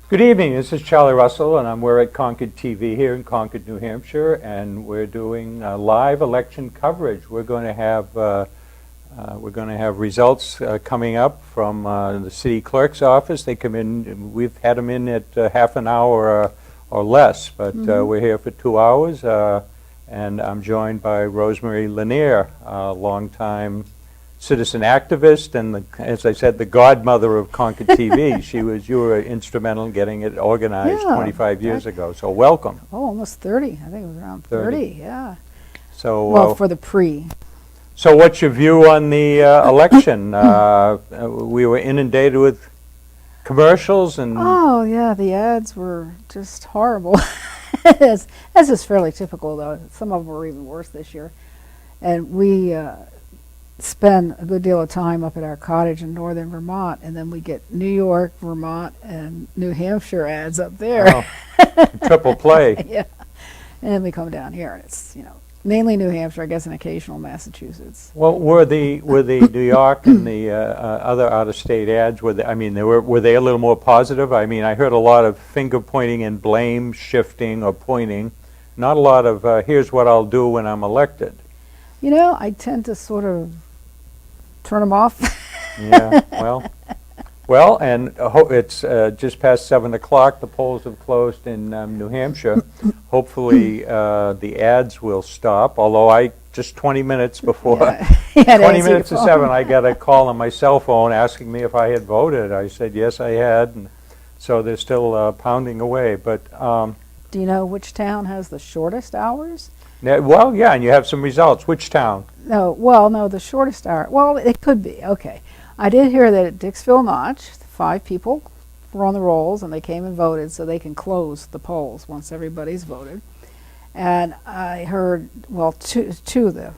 Good evening. This is Charlie Russell, and we're at Concord TV here in Concord, New Hampshire, and we're doing live election coverage. We're going to have results coming up from the city clerk's office. They come in. We've had them in at half an hour or less, but we're here for 2 hours, and I'm joined by Rosemary Lanier, a longtime citizen activist, and as I said, the godmother of Concord TV. You were instrumental in getting it organized 25 years ago. So welcome. Oh, almost 30. I think it was around 30. Yeah. So well, for the pre. So what's your view on the election? We were inundated with commercials and. Oh yeah, the ads were just horrible. As is fairly typical, though. Some of them were even worse this year, and we. Spend a good deal of time up at our cottage in northern Vermont, and then we get New York, Vermont, and New Hampshire ads up there. Oh, triple play. Yeah, and then we come down here, and it's mainly New Hampshire, I guess, and occasional Massachusetts. Well, were the New York and the other out-of-state ads? Were they a little more positive? I mean, I heard a lot of finger pointing and blame shifting or pointing. Not a lot of here's what I'll do when I'm elected. I tend to sort of turn them off. Yeah, well, and it's just past 7 o'clock. The polls have closed in New Hampshire. Hopefully, the ads will stop. Although just 20 minutes before, 20 minutes to 7, I got a call on my cell phone asking me if I had voted. I said yes, I had, and so they're still pounding away. But do you know which town has the shortest hours? Well, yeah, and you have some results. Which town? No, the shortest hour. Well, it could be. Okay. I did hear that at Dixville Notch, 5 people were on the rolls, and they came and voted so they can close the polls once everybody's voted. And I heard, well, two of the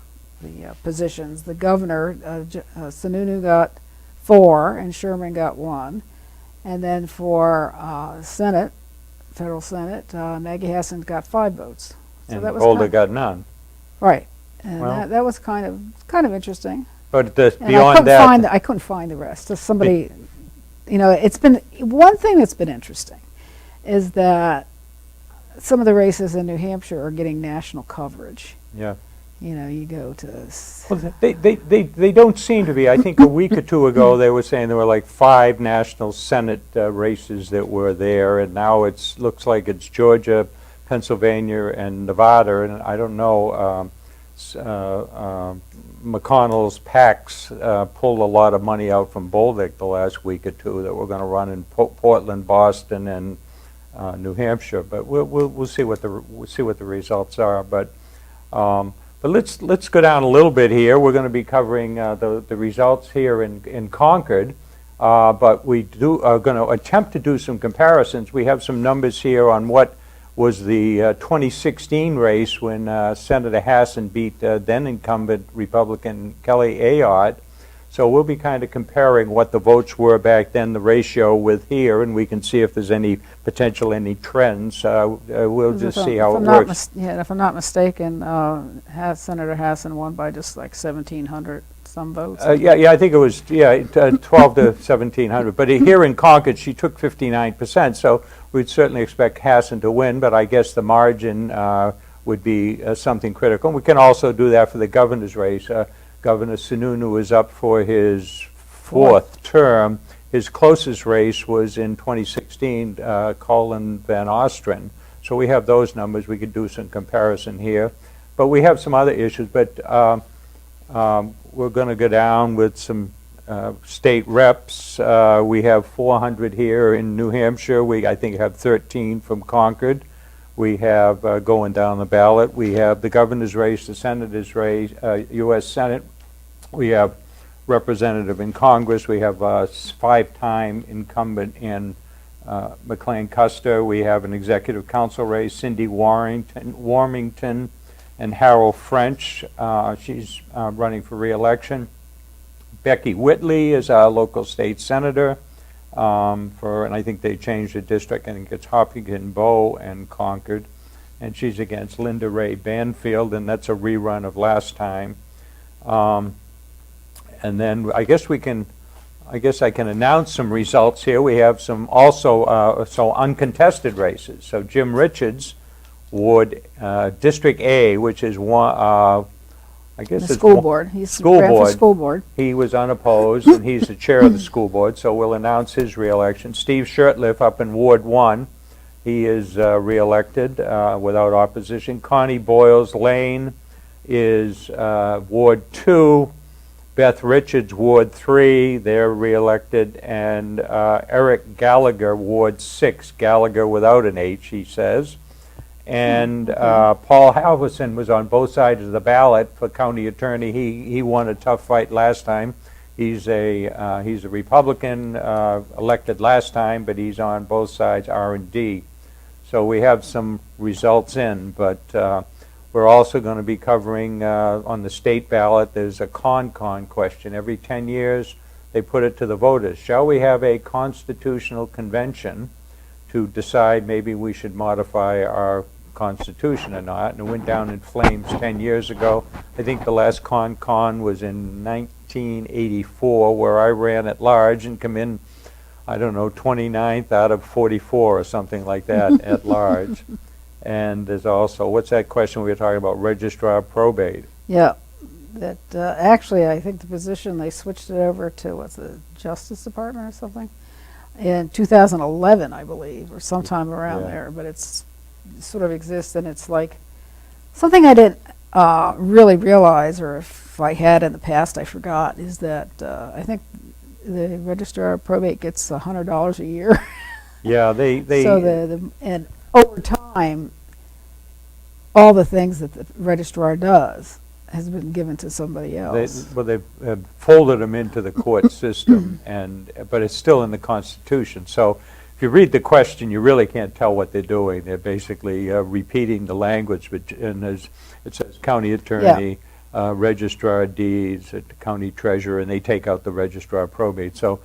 positions. The governor, Sununu got 4, and Sherman got 1. And then for Senate, federal Senate, Maggie Hassan got 5 votes. So and that was Boulder got none. Right, and that was kind of interesting. But beyond that, I couldn't find the rest. Somebody, it's been one thing that's been interesting, is that some of the races in New Hampshire are getting national coverage. Yeah. You go to. Well, they don't seem to be. I think a week or 2 ago they were saying there were like 5 national Senate races that were there, and now looks like it's Georgia, Pennsylvania, and Nevada, and I don't know. McConnell's PACs pulled a lot of money out from Boulder the last week or 2 that we're going to run in Portland, Boston, and New Hampshire. But we'll see what the results are. But let's go down a little bit here. We're going to be covering the results here in Concord. But we are going to attempt to do some comparisons. We have some numbers here on what was the 2016 race when Senator Hassan beat then incumbent Republican Kelly Ayotte. So we'll be kind of comparing what the votes were back then, the ratio with here, and we can see if there's any trends. We'll just see how it works. If I'm not mistaken, Senator Hassan won by just like 1,700 some votes. I think it was 12 to 1,700. But here in Concord, she took 59%. So we'd certainly expect Hassan to win, but I guess the margin would be something critical. And we can also do that for the governor's race. Governor Sununu is up for his 4th term. His closest race was in 2016, Colin Van Ostrin. So we have those numbers. We could do some comparison here. But we have some other issues. But we're going to go down with some state reps. We have 400 here in New Hampshire. I think have 13 from Concord. We have going down the ballot. We have the governor's race, the senator's race, U.S. Senate. We have representative in Congress. We have 5-time incumbent in McLean Custer. We have an executive council race, Cindy Warmington, and Harold French. She's running for re-election. Becky Whitley is our local state senator. And I think they changed the district. I think it's Hopkinton, Bow, and Concord. And she's against Linda Ray Banfield, and that's a rerun of last time. And then I guess we can I guess I can announce some results here. We have some also uncontested races. So Jim Richards, Ward District A, which is one, I guess The it's school board. He's school ran for board. school board. He was unopposed, and he's the chair of the school board, so we'll announce his reelection. Steve Shirtliff up in Ward 1, he is reelected without opposition. Connie Boyles Lane is Ward 2. Beth Richards, Ward 3, they're reelected. And Eric Gallagher, Ward 6, Gallagher without an H, he says. And Paul Halverson was on both sides of the ballot for county attorney. He won a tough fight last time. He's a Republican, elected last time, but he's on both sides, R&D. So we have some results in, but we're also going to be covering on the state ballot, there's a Concord question. Every 10 years, they put it to the voters. Shall we have a constitutional convention to decide maybe we should modify our Constitution or not? And it went down in flames 10 years ago. I think the last con was in 1984, where I ran at large and come in, I don't know, 29th out of 44 or something like that at large. And there's also, what's that question we were talking about, registrar of probate? Yeah, that actually I think the position, they switched it over to, what's the Justice Department or something? In 2011, I believe, or sometime around there, but it's sort of exists, and it's like something I didn't really realize, or if I had in the past I forgot, is that I think the registrar of probate gets $100 a year. Yeah, they so and over time, all the things that the registrar does has been given to somebody else. They've folded them into the court system, but it's still in the Constitution. So if you read the question, you really can't tell what they're doing. They're basically repeating the language, and it says county attorney, registrar of deeds, county treasurer, and they take out the registrar of probate. So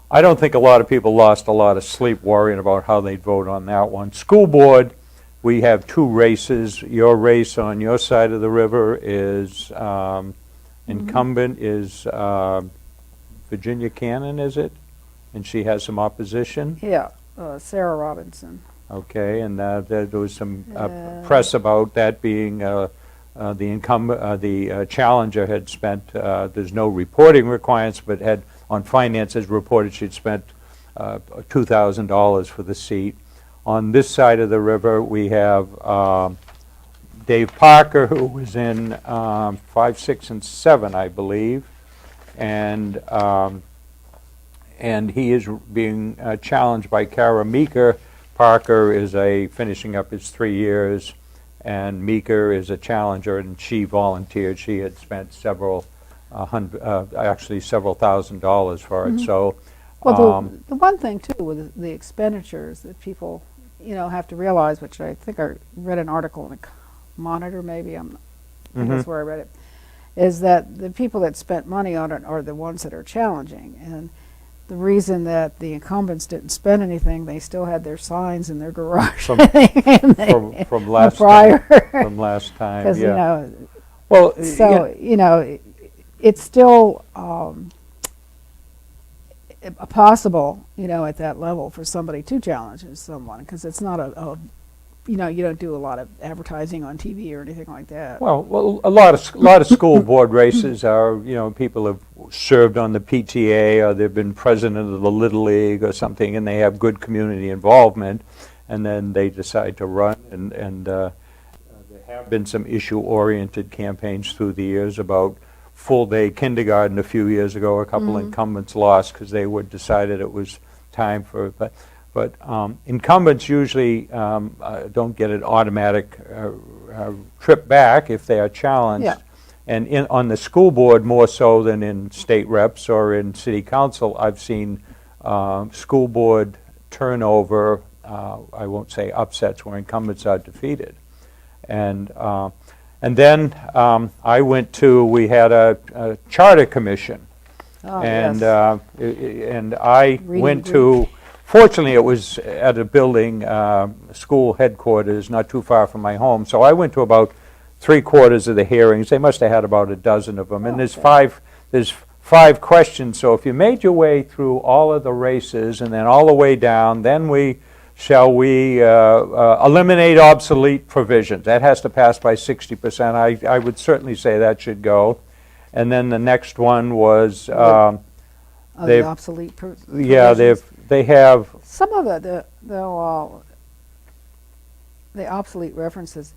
I don't think a lot of people lost a lot of sleep worrying about how they'd vote on that one. School board, we have two races. Your race on your side of the river is incumbent is Virginia Cannon, is it? And she has some opposition? Yeah, Sarah Robinson. Okay, and there was some press about that being the challenger had spent, there's no reporting requirements, but had on finances reported she'd spent $2,000 for the seat. On this side of the river, we have Dave Parker, who was in 5, 6, and 7, I believe, and he is being challenged by Kara Meeker. Parker is finishing up his 3 years, and Meeker is a challenger, and she volunteered. She had spent several $1,000s for it. So, well, the one thing too with the expenditures that people, have to realize, which I think I read an article in a Monitor, maybe I think that's where I read it, is that the people that spent money on it are the ones that are challenging. And the reason that the incumbents didn't spend anything, they still had their signs in their garage from last prior. From last time, Because yeah. Well, so it's still possible, at that level for somebody to challenge someone, because it's not you don't do a lot of advertising on TV or anything like that. Well, a lot of school board races are, people have served on the PTA, or they've been president of the Little League or something, and they have good community involvement, and then they decide to run, and there have been some issue-oriented campaigns through the years about full-day kindergarten a few years ago. A couple incumbents lost because they decided it was time for it. But incumbents usually don't get an automatic trip back if they are challenged. Yeah. And on the school board, more so than in state reps or in city council, I've seen school board turnover, I won't say upsets, where incumbents are defeated. And then we had a charter commission. Oh, and yes. And I went to, fortunately it was at a building, school headquarters, not too far from my home, so I went to about 3/4 of the hearings. They must have had about a dozen of them, and there's 5 questions. So if you made your way through all of the races and then all the way down, then shall we eliminate obsolete provisions. That has to pass by 60%. I would certainly say that should go. And then the next one was The obsolete yeah, provisions. they have Some of it, the obsolete references,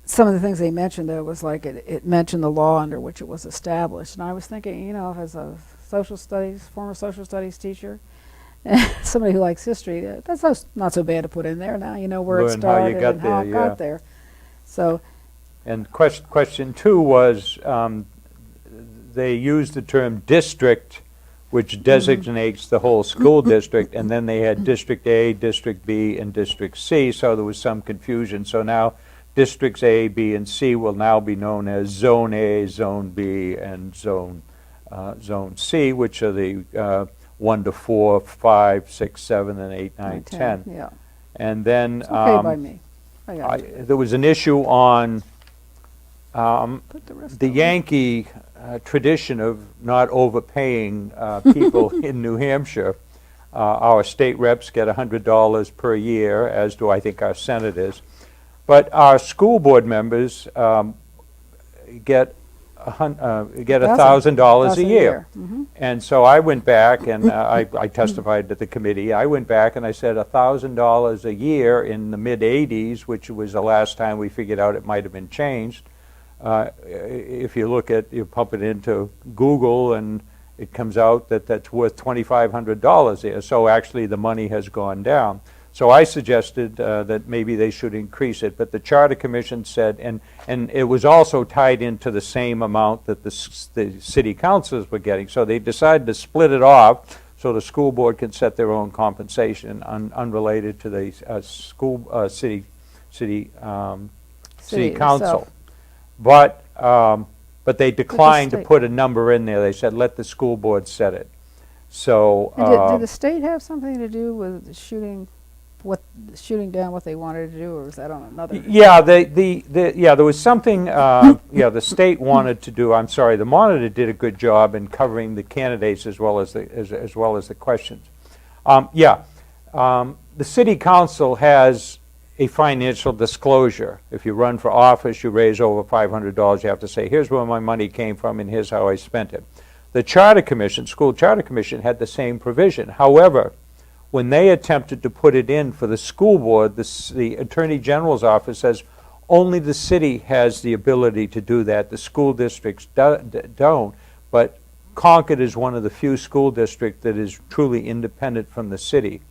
some of the things they mentioned there was like it mentioned the law under which it was established. And I was thinking, as a former social studies teacher, somebody who likes history, that's not so bad to put in there. Now you know where it Learn how you started got and how there, it yeah. got there. So, and question 2 was they used the term district, which designates the whole school district, and then they had District A, District B, and District C, so there was some confusion. So now Districts A, B, and C will now be known as Zone A, Zone B, and Zone C, which are the 1 to 4, 5, 6, 7, and 8, 9, 10. Yeah. And then It's okay by me. I got it. there was an issue on Put the rest the of them. Yankee tradition of not overpaying people in New Hampshire. Our state reps get $100 per year, as do I think our senators. But our school board members get $1,000 a year. And so I went back and I testified to the committee. I went back and I said $1,000 a year in the mid-'80s, which was the last time we figured out it might have been changed. If you pump it into Google and it comes out that that's worth $2,500 there. So actually the money has gone down. So I suggested that maybe they should increase it, but the Charter Commission said, and it was also tied into the same amount that the city councils were getting. So they decided to split it off so the school board can set their own compensation unrelated to the city council. itself. But they declined to state- put a number in there. They said, let the school board set it. So And did the state have something to do with shooting down what they wanted to do, or was that on another? yeah, there was something. The state wanted to do. I'm sorry, the monitor did a good job in covering the candidates as well as the questions. The city council has a financial disclosure. If you run for office, you raise over $500, you have to say, here's where my money came from and here's how I spent it. The Charter Commission, School Charter Commission, had the same provision. However, when they attempted to put it in for the school board, the Attorney General's office says only the city has the ability to do that. The school districts don't. But Concord is one of the few school districts that is truly independent from the city.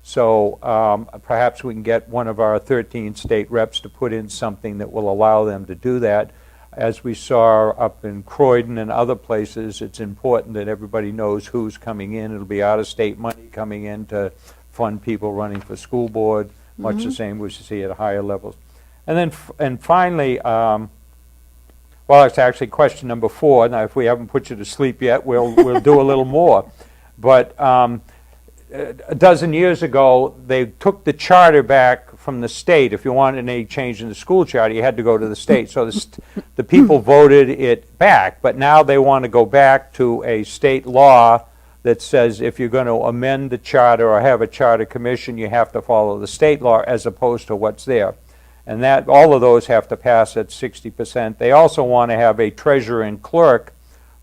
So perhaps we can get one of our 13 state reps to put in something that will allow them to do that. As we saw up in Croydon and other places, it's important that everybody knows who's coming in. It'll be out-of-state money coming in to fund people running for school board, much the same we see at higher levels. And then finally, well, it's actually question number 4. Now, if we haven't put you to sleep yet, we'll do a little more. But a dozen years ago, they took the charter back from the state. If you wanted any change in the school charter, you had to go to the state. So the people voted it back, but now they want to go back to a state law that says if you're going to amend the charter or have a charter commission, you have to follow the state law as opposed to what's there. And that all of those have to pass at 60%. They also want to have a treasurer and clerk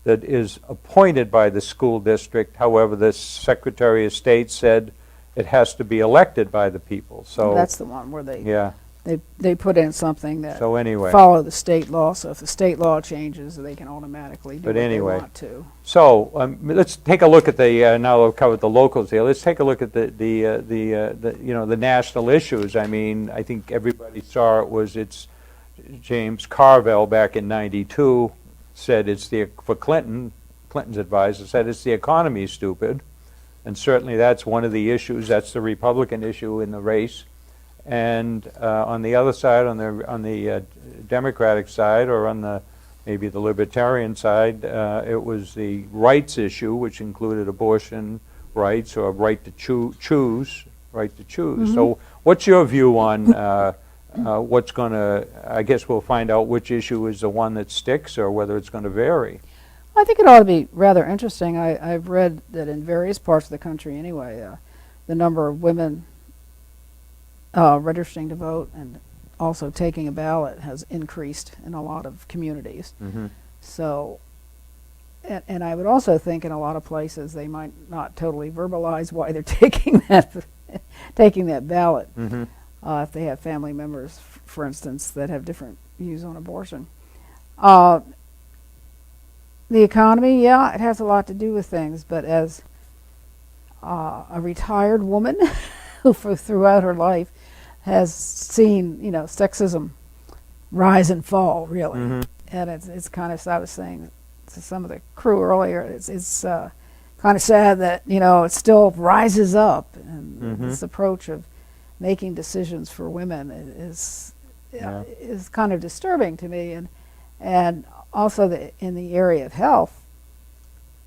that is appointed by the school district. However, the Secretary of State said it has to be elected by the people. So That's the one where they put in something that So anyway. follow the state law. So if the state law changes, they can automatically do But what anyway. they want to. So let's take a look at the. Now we've covered the locals here. Let's take a look at the national issues. I mean, I think everybody saw it's James Carville back in '92 said for Clinton's advisor said it's the economy is stupid, and certainly that's one of the issues. That's the Republican issue in the race. And on the other side, on the Democratic side, or on maybe the Libertarian side, it was the rights issue, which included abortion rights or right to choose. So, what's your view on what's going to? I guess we'll find out which issue is the one that sticks, or whether it's going to vary. I think it ought to be rather interesting. I've read that in various parts of the country anyway, the number of women registering to vote and also taking a ballot has increased in a lot of communities. Mm-hmm. So, and I would also think in a lot of places they might not totally verbalize why they're taking that ballot. Mm-hmm. If they have family members, for instance, that have different views on abortion. The economy, yeah, it has a lot to do with things, but as a retired woman who throughout her life has seen, sexism rise and fall, really. Mm-hmm. And it's kind of, I was saying to some of the crew earlier, it's kind of sad that, it still rises up. And Mm-hmm. this approach of making decisions for women is kind of disturbing to me. And also in the area of health,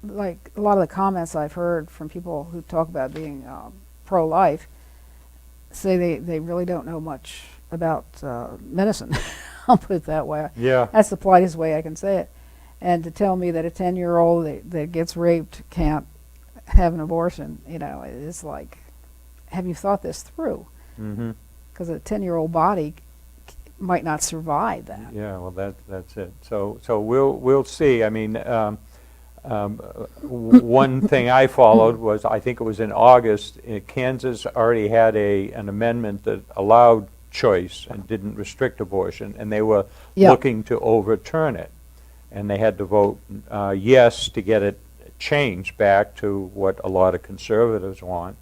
like a lot of the comments I've heard from people who talk about being pro-life say they really don't know much about medicine. I'll put it that way. Yeah. That's the politest way I can say it. And to tell me that a 10-year-old that gets raped can't have an abortion, it's like, have you thought this through? Mm-hmm. Because a 10-year-old body might not survive that. Yeah, well, that's it. So we'll see. I mean, one thing I followed was, I think it was in August, Kansas already had an amendment that allowed choice and didn't restrict abortion, and they were looking to overturn it. And they had to vote yes to get it changed back to what a lot of conservatives want.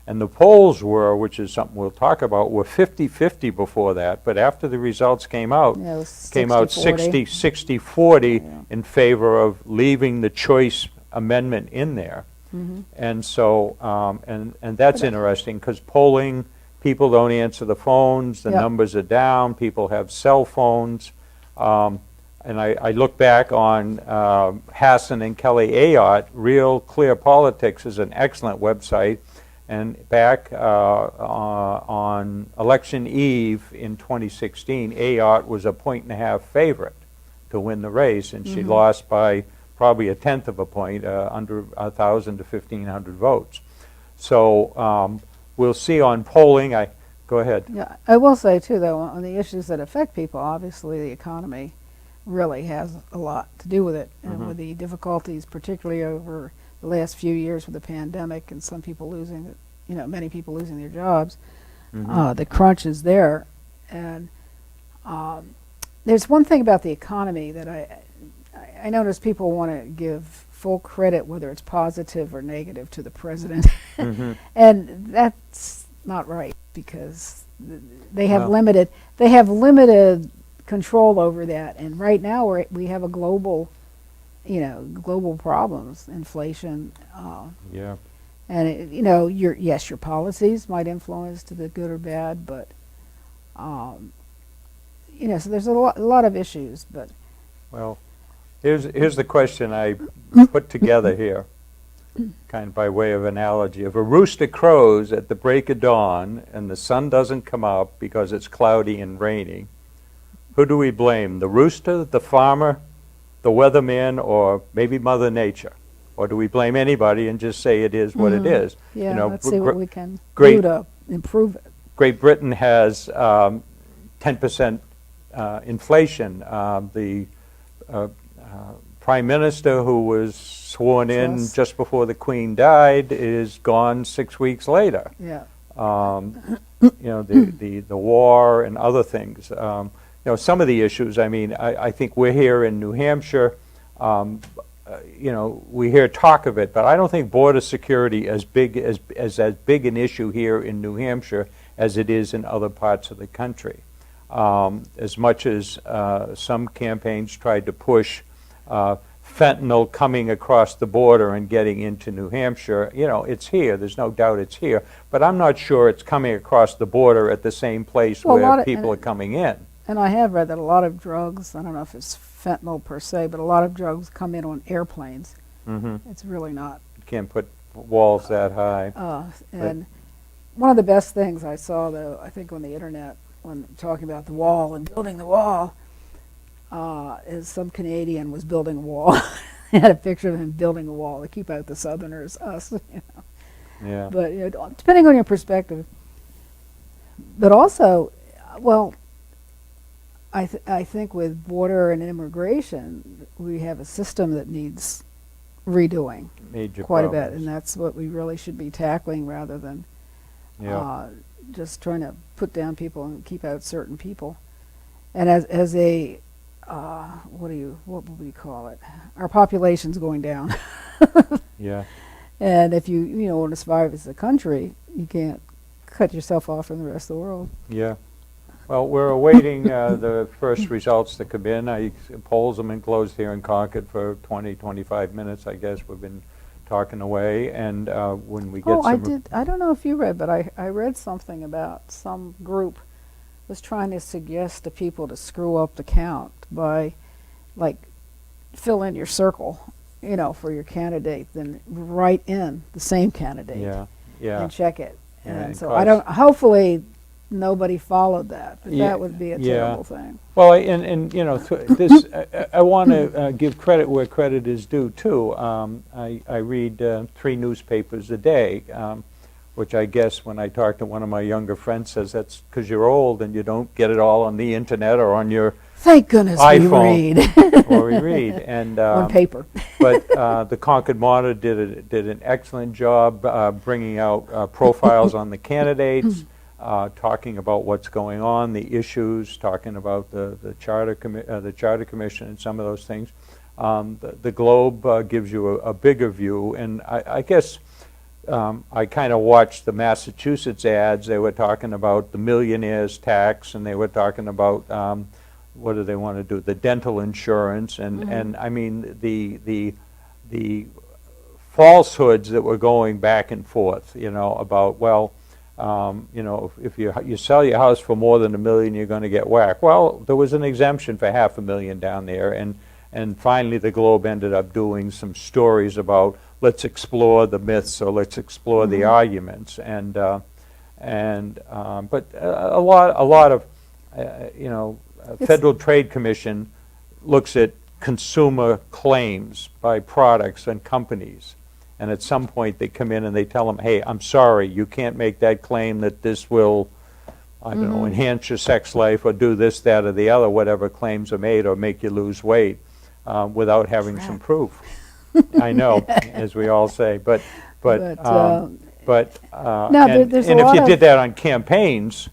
And the polls were, which is something we'll talk about, were 50-50 before that, but after the results came out, Yeah, it was came out 60-40 in favor of leaving the choice amendment in there. Mm-hmm. And so, and that's interesting, because polling, people don't answer the phones, the numbers are down, people have cell phones. And I look back on Hassan and Kelly Ayotte. Real Clear Politics is an excellent website. And back on election eve in 2016, Ayotte was a 1.5 favorite to win the race, and she lost by probably 1/10 of a point, under 1,000 to 1,500 votes. So we'll see on polling. Go ahead. Yeah, I will say too, though, on the issues that affect people, obviously the economy really has a lot to do with it, and with the difficulties, particularly over the last few years with the pandemic and some people losing, many people losing their jobs. The crunch is there, and there's one thing about the economy that I notice people want to give full credit, whether it's positive or negative, to the president, and that's not right, because they have limited control over that, and right now we have a global problems, inflation. Yeah. And your policies might influence to the good or bad, but so there's a lot of issues. But well, here's the question I put together here, kind of by way of analogy. If a rooster crows at the break of dawn and the sun doesn't come up because it's cloudy and rainy, who do we blame? The rooster, the farmer, the weatherman, or maybe Mother Nature? Or do we blame anybody and just say it is what it is? Yeah, let's see what we can do to improve it. Great Britain has 10% inflation. The Prime Minister, who was sworn in just before the Queen died, is gone 6 weeks later. Yeah. The war and other things. Some of the issues, I think we're here in New Hampshire, we hear talk of it, but I don't think border security is as big an issue here in New Hampshire as it is in other parts of the country. As much as some campaigns tried to push fentanyl coming across the border and getting into New Hampshire, it's here. There's no doubt it's here. But I'm not sure it's coming across the border at the same place where people are coming in. And I have read that a lot of drugs, I don't know if it's fentanyl per se, but a lot of drugs come in on airplanes. It's really not. You can't put walls that high. And one of the best things I saw, though, I think on the internet, when talking about the wall and building the wall, is some Canadian was building a wall. had a picture of him building a wall to keep out the Southerners, us. Yeah. But depending on your perspective. But also, well, I think with border and immigration, we have a system that needs redoing Major quite a problems. bit, and that's what we really should be tackling rather than Yeah. just trying to put down people and keep out certain people. And as a what would we call it? Our population's going down, Yeah. and if you want to survive as a country, you can't cut yourself off from the rest of the world. Yeah. Well, we're awaiting the first results to come in. Polls have been closed here in Concord for 20, 25 minutes, I guess. We've been talking away, and when we get Oh, some... I don't know if you read, but I read something about some group was trying to suggest to people to screw up the count by, like, fill in your circle, for your candidate, then write in the same candidate Yeah, yeah. and check it. Yeah, And and so hopefully nobody followed that, but Yeah, that would be a yeah. terrible thing. Well, and this, I want to give credit where credit is due, too. I read 3 newspapers a day, which I guess when I talk to one of my younger friends says that's because you're old and you don't get it all on the internet or on your Thank goodness iPhone. we read or we read. And on paper. but the Concord Monitor did an excellent job bringing out profiles on the candidates, talking about what's going on, the issues, talking about the charter commission and some of those things. The Globe gives you a bigger view, and I guess I kind of watched the Massachusetts ads. They were talking about the millionaire's tax, and they were talking about what do they want to do? The dental insurance, and I mean the falsehoods that were going back and forth. About if you sell your house for more than $1 million, you're going to get whacked. Well, there was an exemption for $500,000 down there, and finally the Globe ended up doing some stories about let's explore the myths or let's explore the arguments, but a lot of Federal Trade Commission looks at consumer claims by products and companies. And at some point they come in and they tell them, hey, I'm sorry, you can't make that claim that this will, I don't know, enhance your sex life or do this, that, or the other, whatever claims are made, or make you lose weight without having some proof. I know, as we all say, but there's and a if lot you of- did that on campaigns,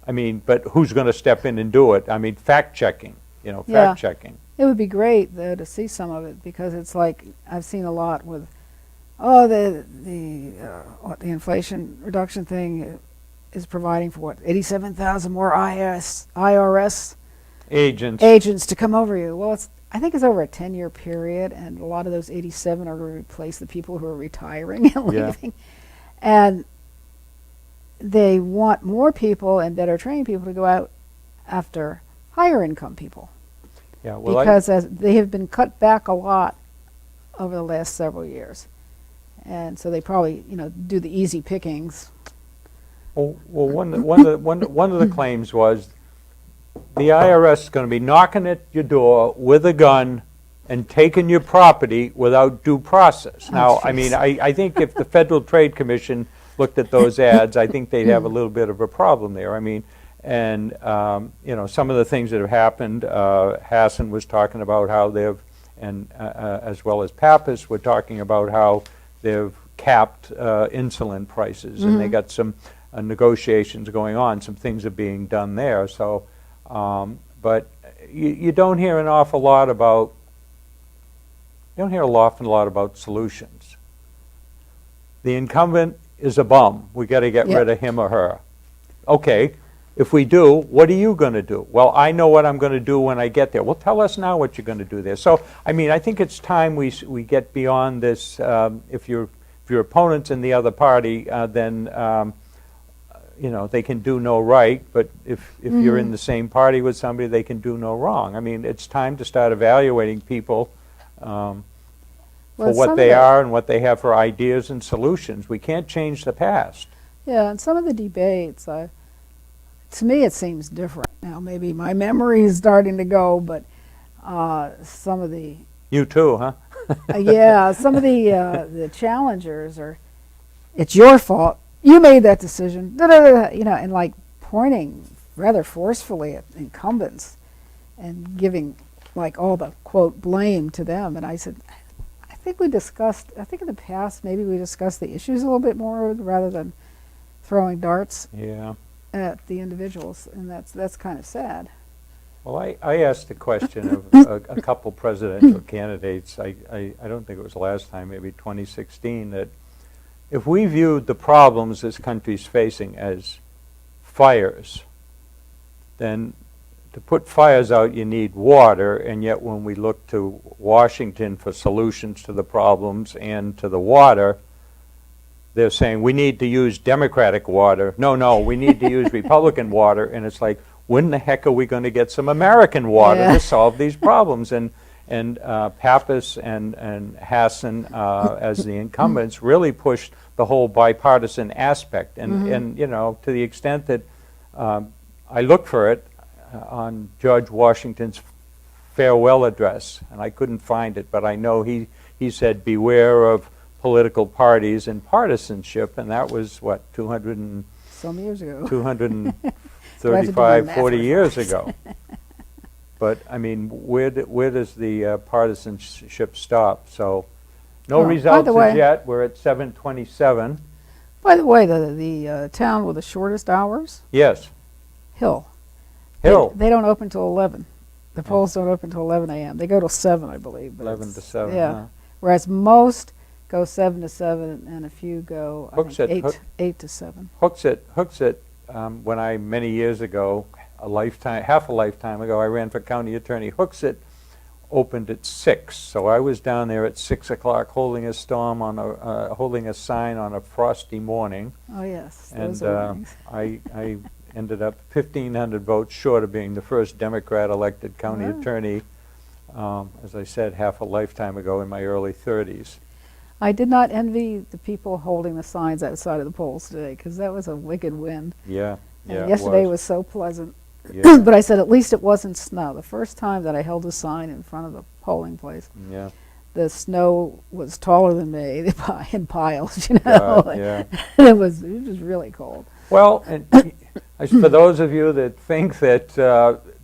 I mean, but who's going to step in and do it? I mean, fact-checking, Yeah. fact-checking. It would be great, though, to see some of it, because it's like I've seen a lot with, the Inflation Reduction thing is providing for 87,000 more IRS Agents. to come over you. Well, I think it's over a 10-year period, and a lot of those 87 are going to replace the people who are retiring and Yeah. leaving. And they want more people and better trained people to go out after higher income people. Yeah, well, Because they have been cut back a lot over the last several years. And so they probably, do the easy pickings. one of the claims was the IRS is going to be knocking at your door with a gun and taking your property without due process. Now, I mean, I think if the Federal Trade Commission looked at those ads, I think they'd have a little bit of a problem there. I mean, and some of the things that have happened, Hassan was talking about how they've, and as well as Pappas were talking about how they've capped insulin prices, and they got some negotiations going on. Some things are being done there. So, but you don't hear an awful lot about. You don't hear an awful lot about solutions. The incumbent is a bum. We got to get rid of him or her. Okay, if we do, what are you going to do? Well, I know what I'm going to do when I get there. Well, tell us now what you're going to do there. So, I mean, I think it's time we get beyond this. If your opponent's in the other party, then they can do no right. But if you're in the same party with somebody, they can do no wrong. I mean, it's time to start evaluating people. For what they are and what they have for ideas and solutions. We can't change the past. Yeah, and some of the debates, to me it seems different. Now maybe my memory is starting to go, but some of the You too, huh? Yeah, some of the challengers are, it's your fault. You made that decision. Da, da, da, da, you know, and like pointing rather forcefully at incumbents and giving like all the quote blame to them. And I said, I think in the past maybe we discussed the issues a little bit more rather than throwing darts Yeah. at the individuals, and that's kind of sad. Well, I asked the question of a couple presidential candidates, I don't think it was last time, maybe 2016, that if we viewed the problems this country's facing as fires, then to put fires out you need water, and yet when we look to Washington for solutions to the problems and to the water, they're saying we need to use Democratic water. No, we need to use Republican water, and it's like, when the heck are we going to get some American water Yeah. to solve these problems? And Pappas and Hassan, as the incumbents, really pushed the whole bipartisan aspect. And you know, to the extent that I looked for it on George Washington's farewell address, and I couldn't find it, but I know he said, beware of political parties and partisanship, and that was, what, 200 and Some years ago. 235, 40 years ago. But, I mean, where does the partisanship stop? So, no Oh, by results the way- as yet. We're at 727. By the way, the town with the shortest hours, Yes, Hill. Hill, They don't open till 11. The polls don't open till 11 a.m. They go till 7, I believe. but 11 to it's- 7. Yeah. huh? Whereas most go 7 to 7, and a few go I Hooks think it, 8 to 7. Hooksett, when I, many years ago, half a lifetime ago, I ran for county attorney. Hooksett opened at 6, so I was down there at 6 o'clock holding a sign on a frosty morning, Oh yes, and those are things. I ended up 1,500 votes short of being the first Democrat elected county Wow. attorney, as I said, half a lifetime ago in my early 30s. I did not envy the people holding the signs outside of the polls today, because that was a wicked wind. Yeah, And yeah, yesterday it was so pleasant. Yeah, But I said at least it wasn't snow. The first time that I held a sign in front of the polling place, yeah, the snow was taller than me in piles, you know. yeah. it was really cold. Well, and for those of you that think that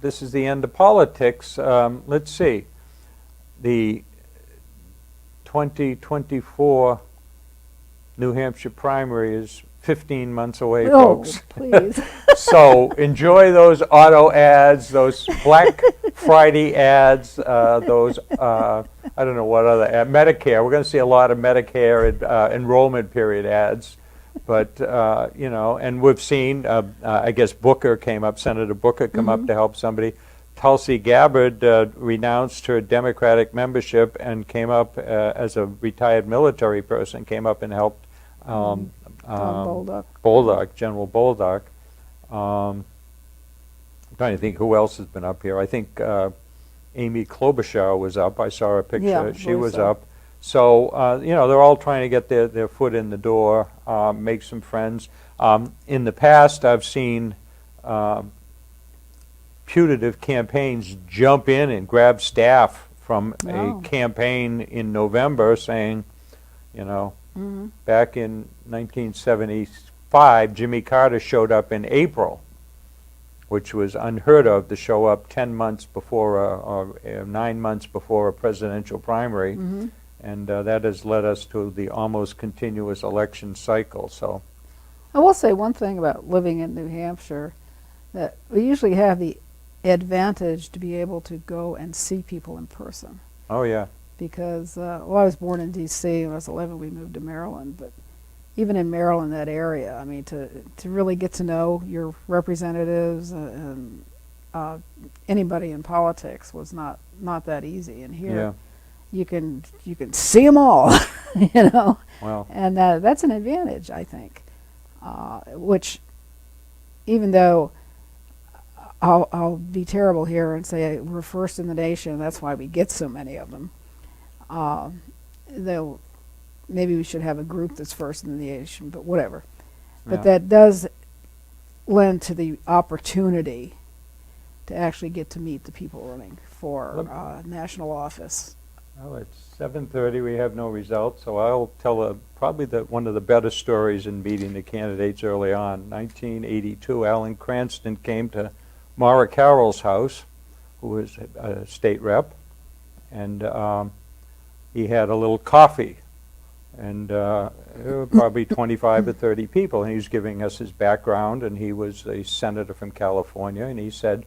this is the end of politics, let's see. The 2024 New Hampshire primary is 15 months away, Oh, folks. please. So enjoy those auto ads, those Black Friday ads, those, I don't know what other, Medicare. We're going to see a lot of Medicare enrollment period ads. But, you know, and we've seen, I guess Booker came up, Senator Booker come up to help somebody. Tulsi Gabbard renounced her Democratic membership and came up as a retired military person, came up and helped Tom Bolduc. General Bolduc. I'm trying to think who else has been up here. I think Amy Klobuchar was up. I saw her picture. Yeah, she was so. up. So, you know, they're all trying to get their foot in the door, make some friends. In the past, I've seen putative campaigns jump in and grab staff from Wow. a campaign in November saying, you know, back in 1975, Jimmy Carter showed up in April, which was unheard of to show up 10 months before or 9 months before a presidential primary. And that has led us to the almost continuous election cycle. So, I will say one thing about living in New Hampshire, that we usually have the advantage to be able to go and see people in person. oh yeah, Because, well, I was born in D.C. When I was 11, we moved to Maryland. But even in Maryland, that area, I mean, to really get to know your representatives and anybody in politics was not that easy. And here, yeah. you can see them all, you know. Well, And that's an advantage, I think. Which, even though I'll be terrible here and say we're first in the nation, that's why we get so many of them. Though maybe we should have a group that's first in the nation, but whatever. But yeah. that does lend to the opportunity to actually get to meet the people running for national office. Well, it's 7:30, we have no results, so I'll tell probably one of the better stories in meeting the candidates early on. 1982, Alan Cranston came to Maura Carroll's house, who was a state rep, and he had a little coffee. And there were probably 25 or 30 people, and he was giving us his background, and he was a senator from California, and he said,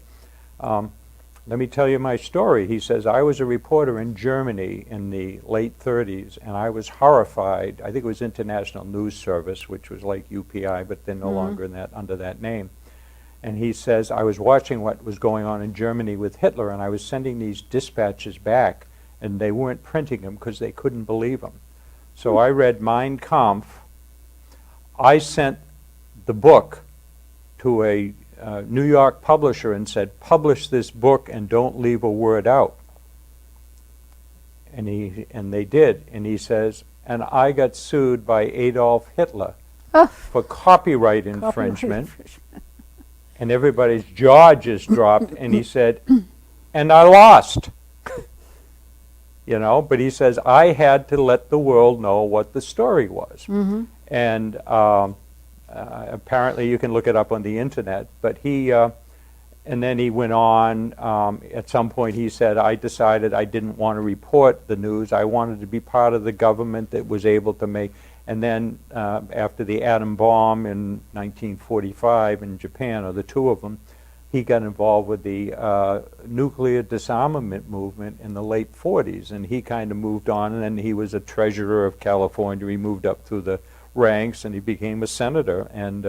let me tell you my story. He says, I was a reporter in Germany in the late 30s, and I was horrified. I think it was International News Service, which was like UPI, but they're no longer in under that name. And he says, I was watching what was going on in Germany with Hitler, and I was sending these dispatches back, and they weren't printing them because they couldn't believe them. So I read Mein Kampf. I sent the book to a New York publisher and said, publish this book and don't leave a word out. And they did. And he says, and I got sued by Adolf Hitler for copyright infringement. And everybody's jaw just dropped. And he said, and I lost. You know, but he says, I had to let the world know what the story was. Mm-hmm. And apparently you can look it up on the internet, but and then he went on, at some point he said, I decided I didn't want to report the news. I wanted to be part of the government that was able to make, and then after the atom bomb in 1945 in Japan, or the two of them, he got involved with the nuclear disarmament movement in the late 40s, and he kind of moved on, and then he was a treasurer of California. He moved up through the ranks, and he became a senator, and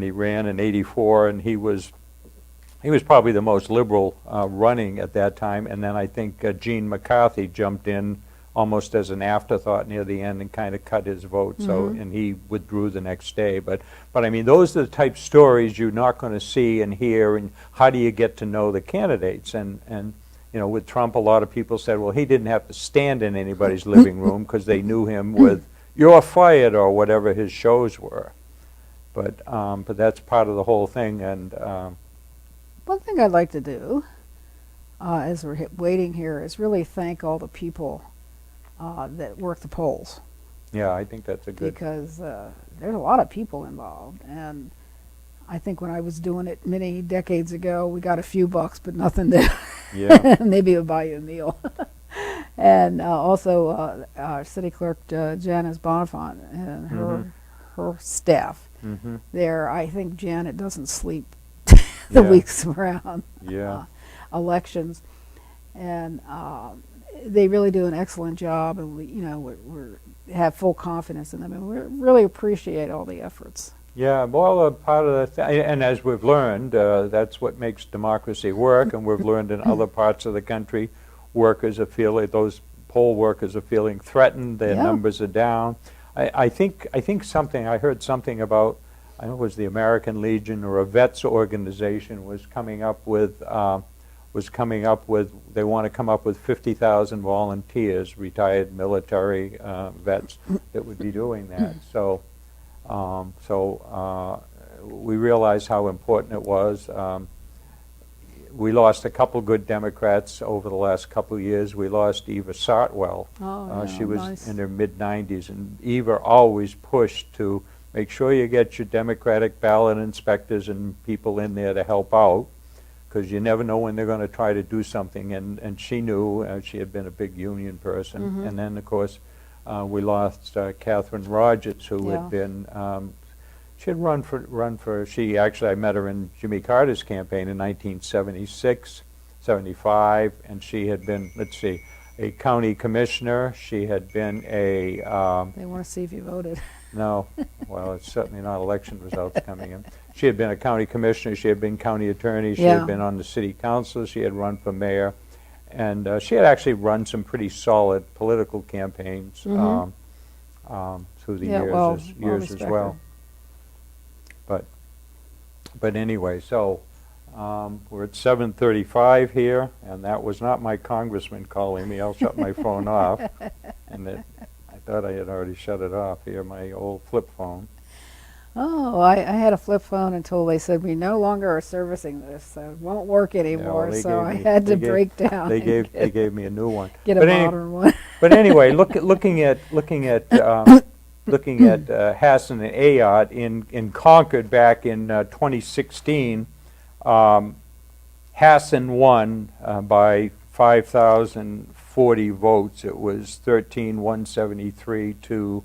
he ran in '84, and he was probably the most liberal running at that time. And then I think Gene McCarthy jumped in almost as an afterthought near the end and kind of cut his vote. Mm-hmm. So, and he withdrew the next day. But I mean, those are the type of stories you're not going to see and hear. And how do you get to know the candidates? And you know, with Trump, a lot of people said, well, he didn't have to stand in anybody's living room because they knew him with "You're fired" or whatever his shows were. But that's part of the whole thing. And one thing I'd like to do, as we're waiting here, is really thank all the people that work the polls. Yeah, I think that's a good. Because there's a lot of people involved, and I think when I was doing it many decades ago, we got a few bucks, but nothing to. Yeah. Maybe it'll buy you a meal. And also our city clerk Janice Bonifant and her staff. Mm-hmm. There, I think Janet doesn't sleep the weeks around elections, and they really do an excellent job, and we have full confidence in them, and we really appreciate all the efforts. Yeah, well, part of the and as we've learned, that's what makes democracy work, and we've learned in other parts of the country, those poll workers are feeling threatened. Their numbers are down. I think I heard something about, I don't know, it was the American Legion or a vets organization was coming up with they want to come up with 50,000 volunteers, retired military vets that would be doing that. So we realized how important it was. We lost a couple good Democrats over the last couple of years. We lost Eva Sartwell. She was in her mid-90s, and Eva always pushed to make sure you get your Democratic ballot inspectors and people in there to help out, because you never know when they're going to try to do something. And she knew, she had been a big union person. Mm-hmm. And then, of course, we lost Catherine Rogers, who had been, she had run for, I met her in Jimmy Carter's campaign in 1976, 75, and she had been, a county commissioner. She had been a... they want to see if you voted. No, well, it's certainly not election results coming in. She had been a county commissioner, she had been county attorney, she had been on the city council, she had run for mayor, and she had actually run some pretty solid political campaigns through the years as well. But anyway, so we're at 7:35 here, and that was not my congressman calling me. I'll shut my phone off. And I thought I had already shut it off here, my old flip phone. Oh, I had a flip phone until they said we no longer are servicing this, so it won't work anymore. they so gave I me- had they to gave- break down. They and gave me a new one. get a But any- modern one. But anyway, looking at Hassan and Ayotte in Concord back in 2016, Hassan won by 5,040 votes. It was 13,173 to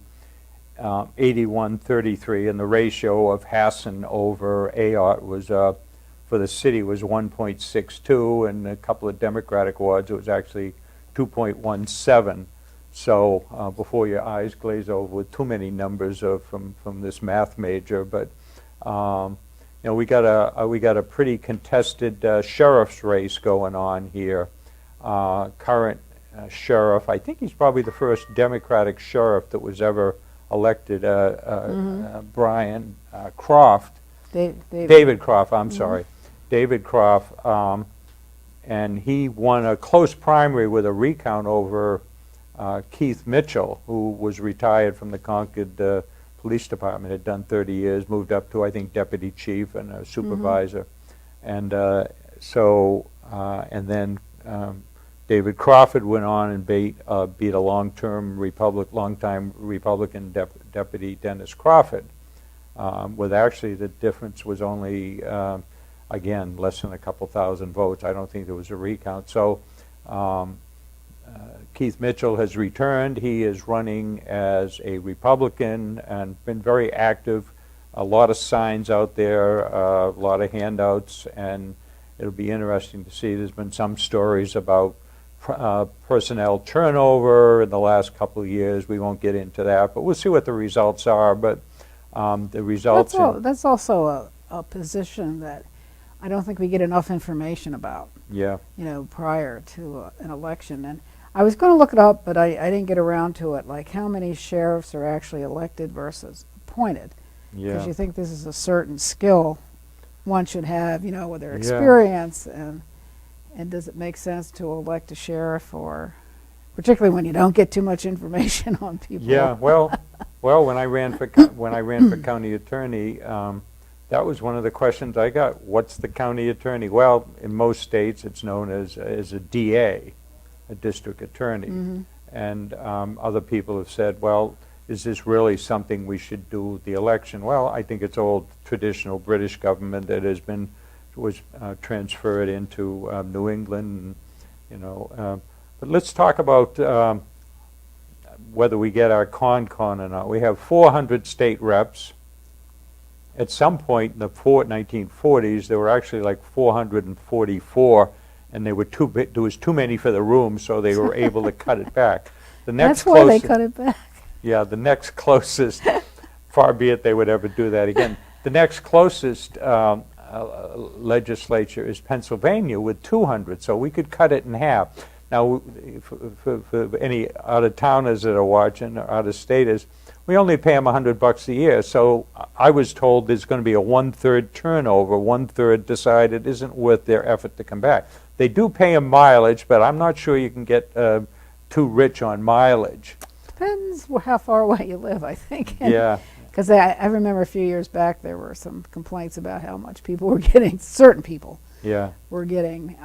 81-33, and the ratio of Hassan over Ayotte was for the city was 1.62, and a couple of Democratic wards it was actually 2.17. So before your eyes glaze over with too many numbers from this math major, but you know, we got a pretty contested sheriff's race going on here. Current sheriff, I think he's probably the first Democratic sheriff that was ever elected, Brian Croft. David Croft, I'm sorry. David Croft, and he won a close primary with a recount over Keith Mitchell, who was retired from the Concord Police Department, had done 30 years, moved up to, I think, deputy chief and a supervisor. And and then David Crawford went on and beat a longtime Republican deputy Dennis Crawford, with actually the difference was only, again, less than a couple thousand votes. I don't think there was a recount. So Keith Mitchell has returned. He is running as a Republican and been very active. A lot of signs out there, a lot of handouts, and it'll be interesting to see. There's been some stories about personnel turnover in the last couple of years. We won't get into that, but we'll see what the results are. But the results... That's also a position that I don't think we get enough information about. Yeah. You know, prior to an election. And I was going to look it up, but I didn't get around to it, like how many sheriffs are actually elected versus appointed. Because Yeah. you think this is a certain skill one should have, you know, with their experience, and does it make sense to elect a sheriff, or particularly when you don't get too much information on people? Yeah, well, when I ran for county attorney, that was one of the questions I got. What's the county attorney? Well, in most states, it's known as a DA, a district attorney, and other people have said, well, is this really something we should do the election? Well, I think it's old traditional British government that was transferred into New England, and, you know. But let's talk about whether we get our con or not. We have 400 state reps. At some point in the 1940s, there were actually like 444, and they were there was too many for the room, so they were able to cut it back. The next That's why they cut it back. Yeah, the next closest, far be it they would ever do that again. The next closest legislature is Pennsylvania with 200, so we could cut it in half. Now, for any out-of-towners that are watching, or out-of-staters, we only pay them $100 a year, so I was told there's going to be a one-third turnover, one-third decide it isn't worth their effort to come back. They do pay them mileage, but I'm not sure you can get too rich on mileage. Depends how far away you live, I think. Yeah. Because I remember a few years back there were some complaints about how much people were getting, certain people were getting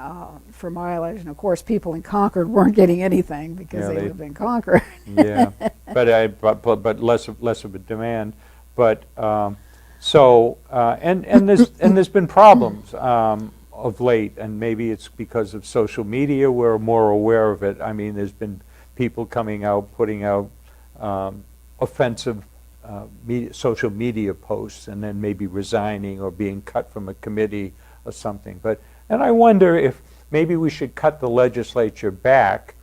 for mileage. And of course people in Concord weren't getting anything because they lived in Concord. Yeah, but less of a demand. But and there's been problems of late, and maybe it's because of social media. We're more aware of it. I mean, there's been people coming out, putting out offensive social media posts, and then maybe resigning or being cut from a committee or something. And I wonder if maybe we should cut the legislature back.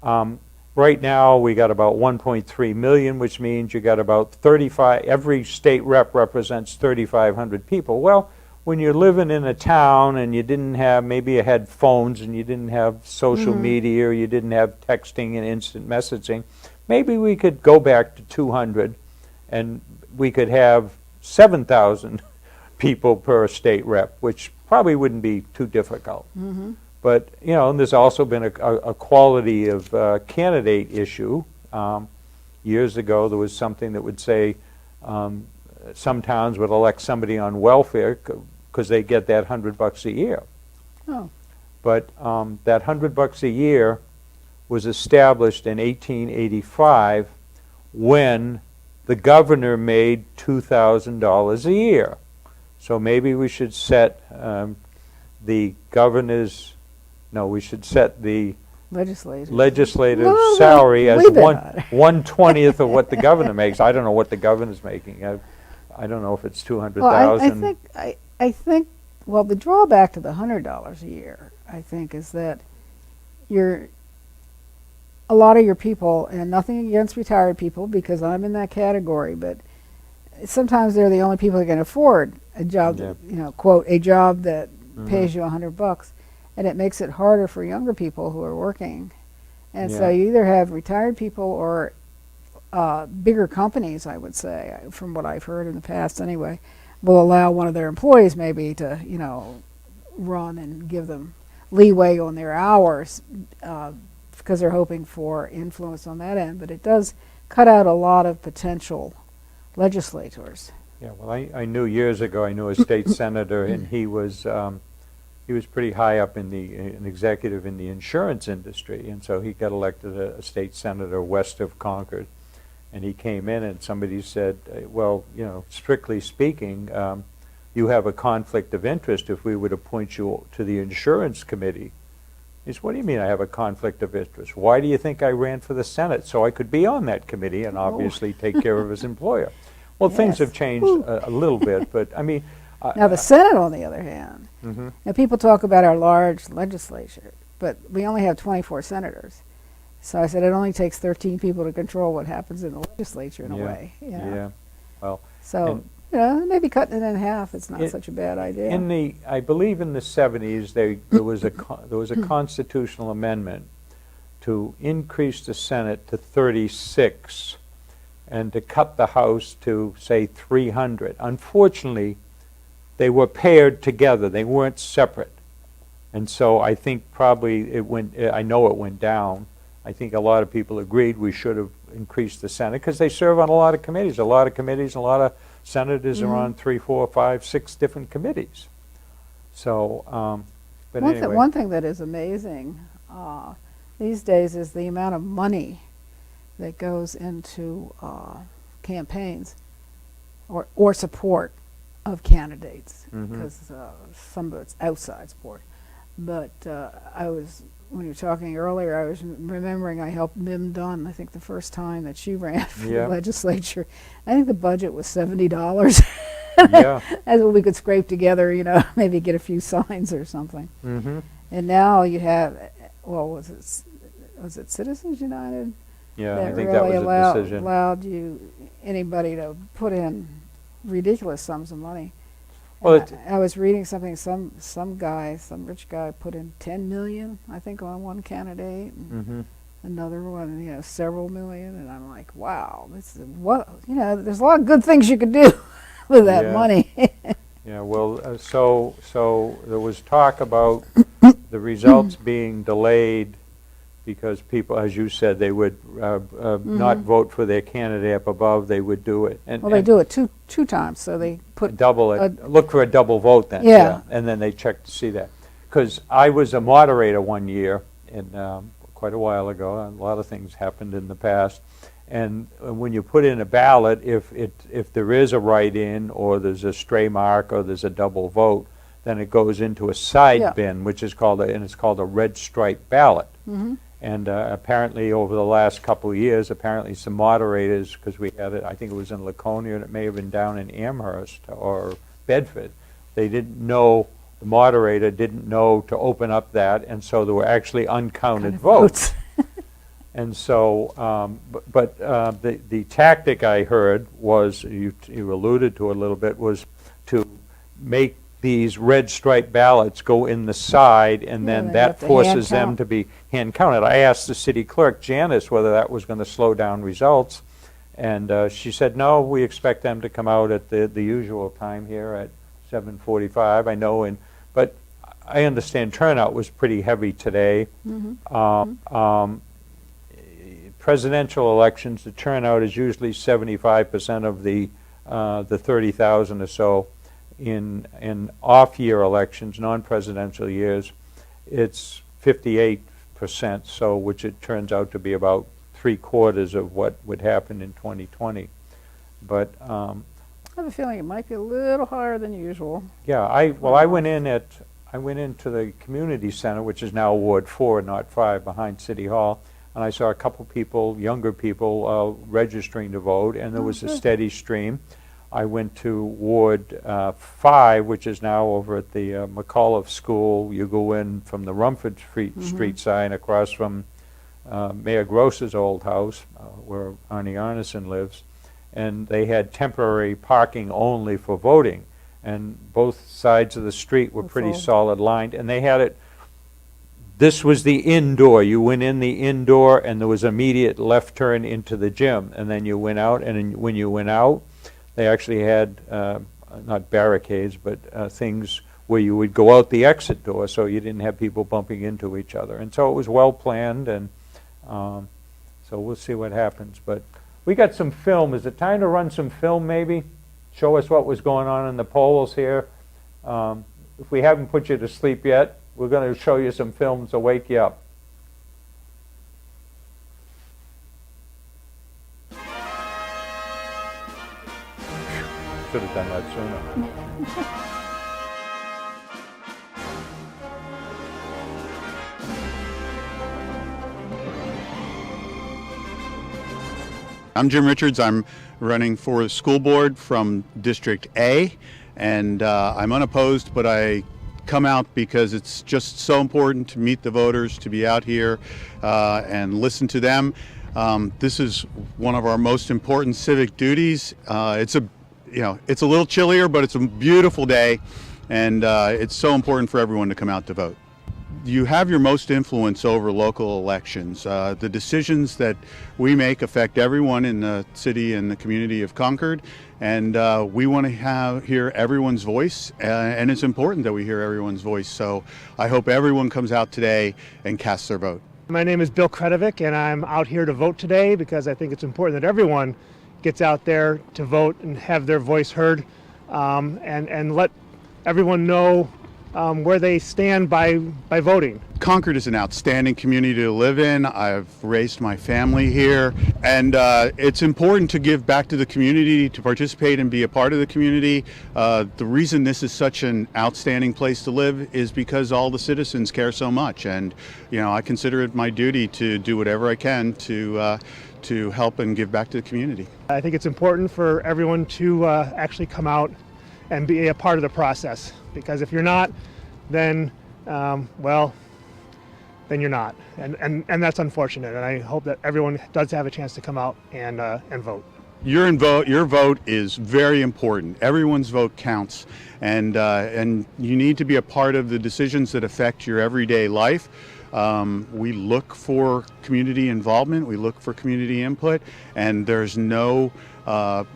Right now, we got about 1.3 million, which means you got about 35. Every state rep represents 3,500 people. Well, when you're living in a town and you didn't have, maybe you had phones and you didn't have social media, or you didn't have texting and instant messaging, maybe we could go back to 200 and we could have 7,000 people per state rep, which probably wouldn't be too difficult. But, you know, and there's also been a quality of candidate issue. Years ago, there was something that would say some towns would elect somebody on welfare because they get that $100 a year. Oh. But that $100 a year was established in 1885 when the governor made $2,000 a year. So maybe we should set the governor's, no, we should set the legislative salary as leave it. 1/20th of what the governor makes. I don't know what the governor's making. I don't know if it's 200,000. Well, I think, well, the drawback to the $100 a year, I think, is that a lot of your people, and nothing against retired people because I'm in that category, but sometimes they're the only people who can afford a job, Yeah. that, quote, a job that pays you $100, and it makes it harder for younger people who are working. And so Yeah. you either have retired people or bigger companies, I would say, from what I've heard in the past anyway, will allow one of their employees maybe to, run and give them leeway on their hours because they're hoping for influence on that end. But it does cut out a lot of potential legislators. Yeah, well, I knew years ago, I knew a state senator, and he was pretty high up in an executive in the insurance industry, and so he got elected a state senator west of Concord. And he came in and somebody said, well, strictly speaking, you have a conflict of interest if we would appoint you to the insurance committee. He said, what do you mean I have a conflict of interest? Why do you think I ran for the Senate? So I could be on that committee and obviously take care of his employer. Well, things Yes. have changed a little bit, but I mean... Now the Senate, on the other hand, Mhm. now people talk about our large legislature, but we only have 24 senators. So I said it only takes 13 people to control what happens in the legislature in a way. Yeah, well... So, maybe cutting it in half is not such a bad idea. I believe in the 70s, there was a constitutional amendment to increase the Senate to 36 and to cut the House to, say, 300. Unfortunately, they were paired together. They weren't separate. And so I think probably I know it went down. I think a lot of people agreed we should have increased the Senate because they serve on a lot of committees. A lot of senators are on 3, 4, 5, 6 different committees. So, but anyway. One thing that is amazing these days is the amount of money that goes into campaigns or support of candidates, because some of it's outside support. But when you were talking earlier, I was remembering I helped Mim Dunn, I think the first time that she ran for the legislature. I think the budget was $70. Yeah. That's what we could scrape together, maybe get a few signs or something. Mm-hmm. And now you have, well, was it Citizens United? Yeah, that I think really that was a decision. allowed anybody to put in ridiculous sums of money. Well, I was reading something. Some rich guy put in $10 million, I think, on one candidate. And another one, several million. And I'm like, wow, this is there's a lot of good things you could do with that money. Yeah. Well, so there was talk about the results being delayed because people, as you said, they would not vote for their candidate up above. They would do it. Well, they do it two times, so they put double it. Look for a double vote then. Yeah. And then they check to see that. Because I was a moderator one year, quite a while ago. A lot of things happened in the past. And when you put in a ballot, if there is a write-in or there's a stray mark or there's a double vote, then it goes into a side bin, which is called it's called a red stripe ballot. And apparently over the last couple of years, some moderators, because we had it, I think it was in Laconia, and it may have been down in Amherst or Bedford, the moderator didn't know to open up that, and so there were actually uncounted votes. And so, the tactic I heard was, you alluded to it a little bit, was to make these red stripe ballots go in the side, and then that forces them to be hand counted. I asked the city clerk, Janice, whether that was going to slow down results, and she said, no, we expect them to come out at the usual time here at 7:45. I know, but I understand turnout was pretty heavy today. Presidential elections, the turnout is usually 75% of the the 30,000 or so in off-year elections, non-presidential years, it's 58%, so which it turns out to be about 3/4 of what would happen in 2020. But I have a feeling it might be a little higher than usual. yeah, I went into the community center, which is now Ward 4, not 5, behind City Hall, and I saw a couple people, younger people, registering to vote, and there was a steady stream. I went to Ward 5, which is now over at the McAuliffe School. You go in from the Rumford Street sign across from Mayor Gross's old house, where Arnie Arneson lives, and they had temporary parking only for voting. And both sides of the street were pretty solid lined, and they had it, this was the indoor. You went in the indoor, and there was immediate left turn into the gym, and then you went out, and when you went out, they actually had, not barricades, but things where you would go out the exit door, so you didn't have people bumping into each other. And so it was well planned, and so we'll see what happens. But we got some film. Is it time to run some film, maybe? Show us what was going on in the polls here. If we haven't put you to sleep yet, we're going to show you some films to wake you up. Should have done that sooner. I'm Jim Richards. I'm running for the school board from District A, and I'm unopposed, but I come out because it's just so important to meet the voters, to be out here and listen to them. This is one of our most important civic duties. It's a little chillier, but it's a beautiful day, and it's so important for everyone to come out to vote. You have your most influence over local elections. The decisions that we make affect everyone in the city and the community of Concord, and we want to hear everyone's voice, and it's important that we hear everyone's voice. So I hope everyone comes out today and casts their vote. My name is Bill Kretovic, and I'm out here to vote today because I think it's important that everyone gets out there to vote and have their voice heard, and let everyone know where they stand by voting. Concord is an outstanding community to live in. I've raised my family here, and it's important to give back to the community, to participate and be a part of the community. The reason this is such an outstanding place to live is because all the citizens care so much, and I consider it my duty to do whatever I can to help and give back to the community. I think it's important for everyone to actually come out and be a part of the process, because if you're not, then then you're not, and that's unfortunate. And I hope that everyone does have a chance to come out and vote. Your vote is very important. Everyone's vote counts, and you need to be a part of the decisions that affect your everyday life. We look for community involvement, we look for community input, and there's no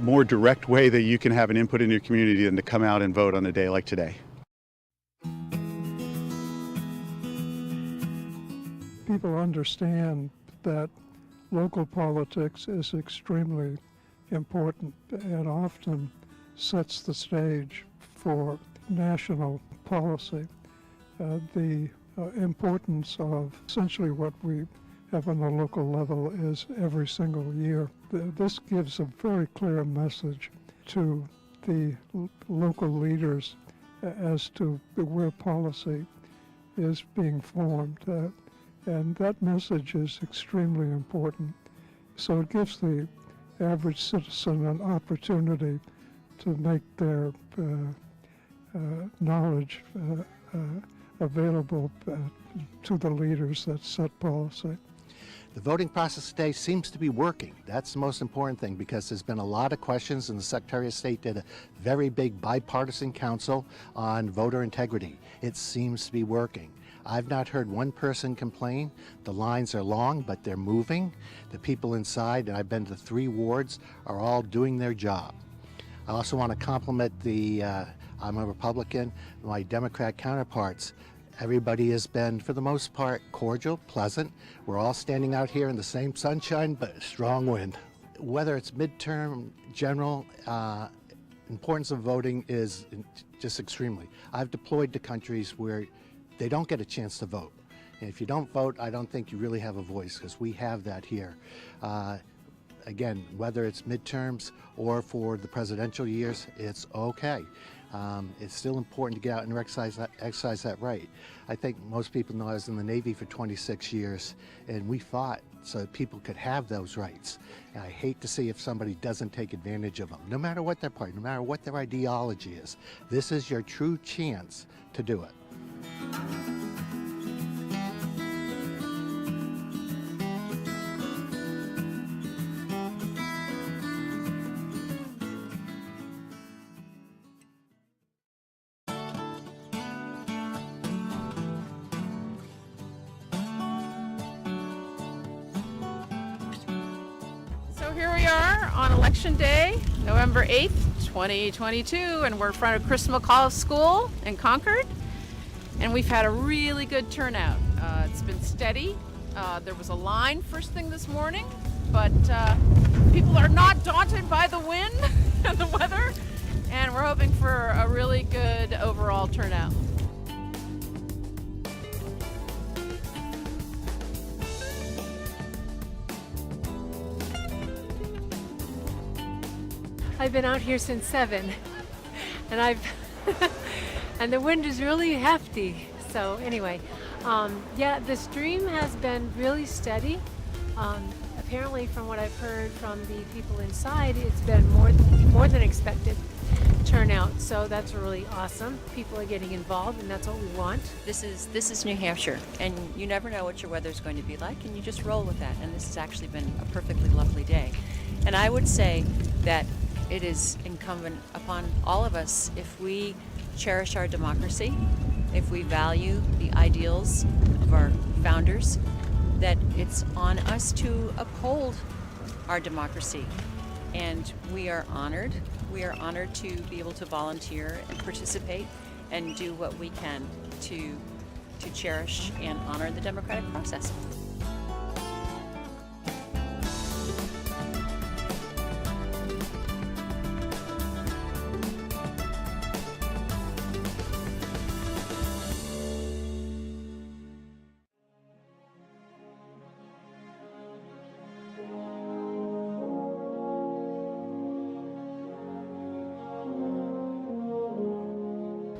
more direct way that you can have an input in your community than to come out and vote on a day like today. People understand that local politics is extremely important and often sets the stage for national policy. The importance of essentially what we have on the local level is every single year. This gives a very clear message to the local leaders as to where policy is being formed. And that message is extremely important. So it gives the average citizen an opportunity to make their knowledge available to the leaders that set policy. The voting process today seems to be working. That's the most important thing, because there's been a lot of questions, and the Secretary of State did a very big bipartisan council on voter integrity. It seems to be working. I've not heard one person complain. The lines are long, but they're moving. The people inside, and I've been to 3 wards, are all doing their job. I also want to compliment I'm a Republican, my Democrat counterparts. Everybody has been, for the most part, cordial, pleasant. We're all standing out here in the same sunshine, but strong wind. Whether it's midterm, general, importance of voting is just extremely. I've deployed to countries where they don't get a chance to vote. And if you don't vote, I don't think you really have a voice, because we have that here. Again, whether it's midterms or for the presidential years, it's okay. It's still important to get out and exercise that right. I think most people know I was in the Navy for 26 years, and we fought so that people could have those rights. And I hate to see if somebody doesn't take advantage of them, no matter what their party, no matter what their ideology is. This is your true chance to do it. So here we are on Election Day, November 8th, 2022, and we're in front of Chris McCall School in Concord, and we've had a really good turnout. It's been steady. There was a line first thing this morning, but people are not daunted by the wind and the weather, and we're hoping for a really good overall turnout. I've been out here since 7, and and the wind is really hefty. So anyway, yeah, the stream has been really steady. Apparently, from what I've heard from the people inside, it's been more than expected turnout. So that's really awesome. People are getting involved, and that's what we want. This is New Hampshire, and you never know what your weather's going to be like, and you just roll with that. And this has actually been a perfectly lovely day. And I would say that it is incumbent upon all of us, if we cherish our democracy, if we value the ideals of our founders, that it's on us to uphold our democracy. And we are honored. We are honored to be able to volunteer and participate and do what we can to cherish and honor the democratic process.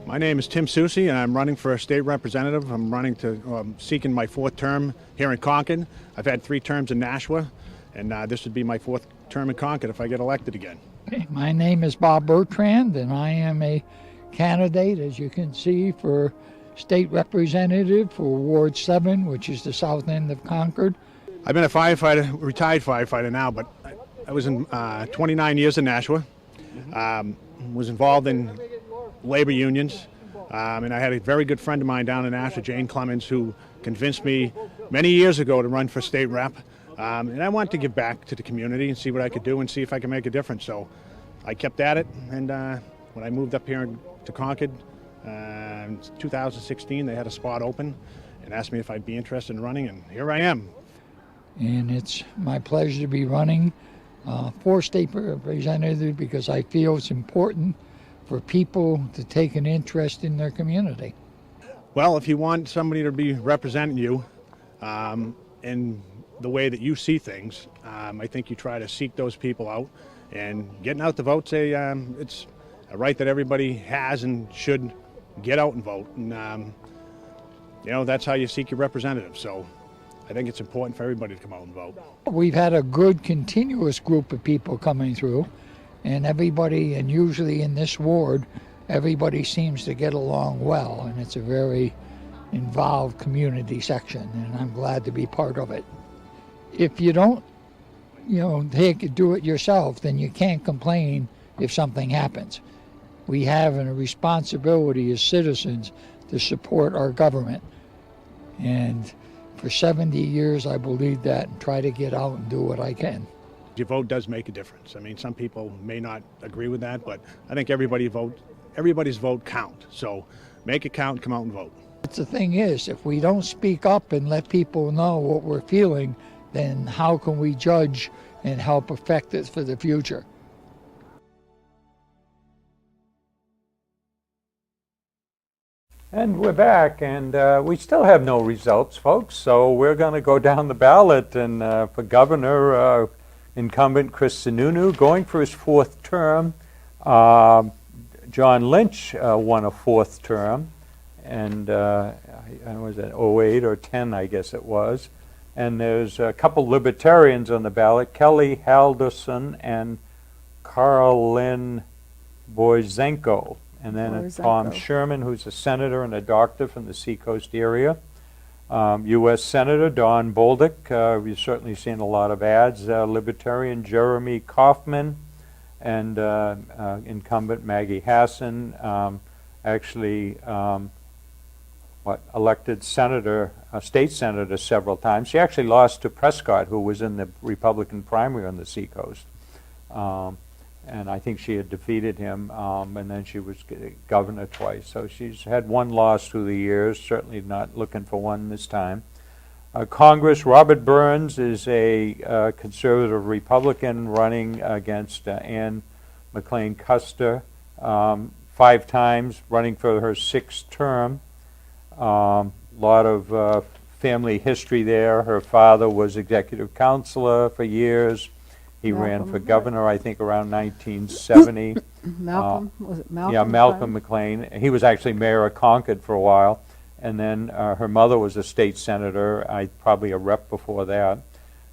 My name is Tim Soucy, and I'm running for a state representative. I'm running seeking my 4th term here in Concord. I've had 3 terms in Nashua, and this would be my 4th term in Concord if I get elected again. Okay, my name is Bob Bertrand, and I am a candidate, as you can see, for state representative for Ward 7, which is the south end of Concord. I've been a firefighter, retired firefighter now, but I was in 29 years in Nashua. Was involved in labor unions, and I had a very good friend of mine down in Nashua, Jane Clemens, who convinced me many years ago to run for state rep. And I wanted to give back to the community and see what I could do and see if I could make a difference. So I kept at it, and when I moved up here to Concord in 2016, they had a spot open and asked me if I'd be interested in running, and here I am. And it's my pleasure to be running for state representative because I feel it's important for people to take an interest in their community. Well, if you want somebody to be representing you in the way that you see things, I think you try to seek those people out, and getting out to vote, it's a right that everybody has and should get out and vote. And that's how you seek your representative. So I think it's important for everybody to come out and vote. We've had a good continuous group of people coming through, and everybody, and usually in this ward, everybody seems to get along well, and it's a very involved community section, and I'm glad to be part of it. If you don't, do it yourself, then you can't complain if something happens. We have a responsibility as citizens to support our government, and for 70 years I believe that, and try to get out and do what I can. Your vote does make a difference. I mean, some people may not agree with that, but I think everybody's vote count. So make it count, come out and vote. The thing is, if we don't speak up and let people know what we're feeling, then how can we judge and help affect it for the future? And we're back, and we still have no results, folks. So we're going to go down the ballot, and for governor, incumbent Chris Sununu going for his 4th term. John Lynch won a 4th term, and was it 08 or 10, I guess it was. And there's a couple libertarians on the ballot, Kelly Halderson and Karolyn Boyzenko. And then Tom Sherman, who's a senator and a doctor from the Seacoast area. U.S. Senator Don Bolduc, we've certainly seen a lot of ads. Libertarian Jeremy Kaufman and incumbent Maggie Hassan. Elected senator, state senator several times. She actually lost to Prescott, who was in the Republican primary on the Seacoast. And I think she had defeated him, and then she was governor twice. So she's had one loss through the years, certainly not looking for one this time. Congress, Robert Burns is a conservative Republican running against Ann McLean Custer, 5 times, running for her 6th term. Lot of family history there. Her father was executive counselor for years. He ran for governor, I think, around 1970. Malcolm, was it Malcolm? Yeah, Malcolm McLean. He was actually mayor of Concord for a while. And then her mother was a state senator, probably a rep before that.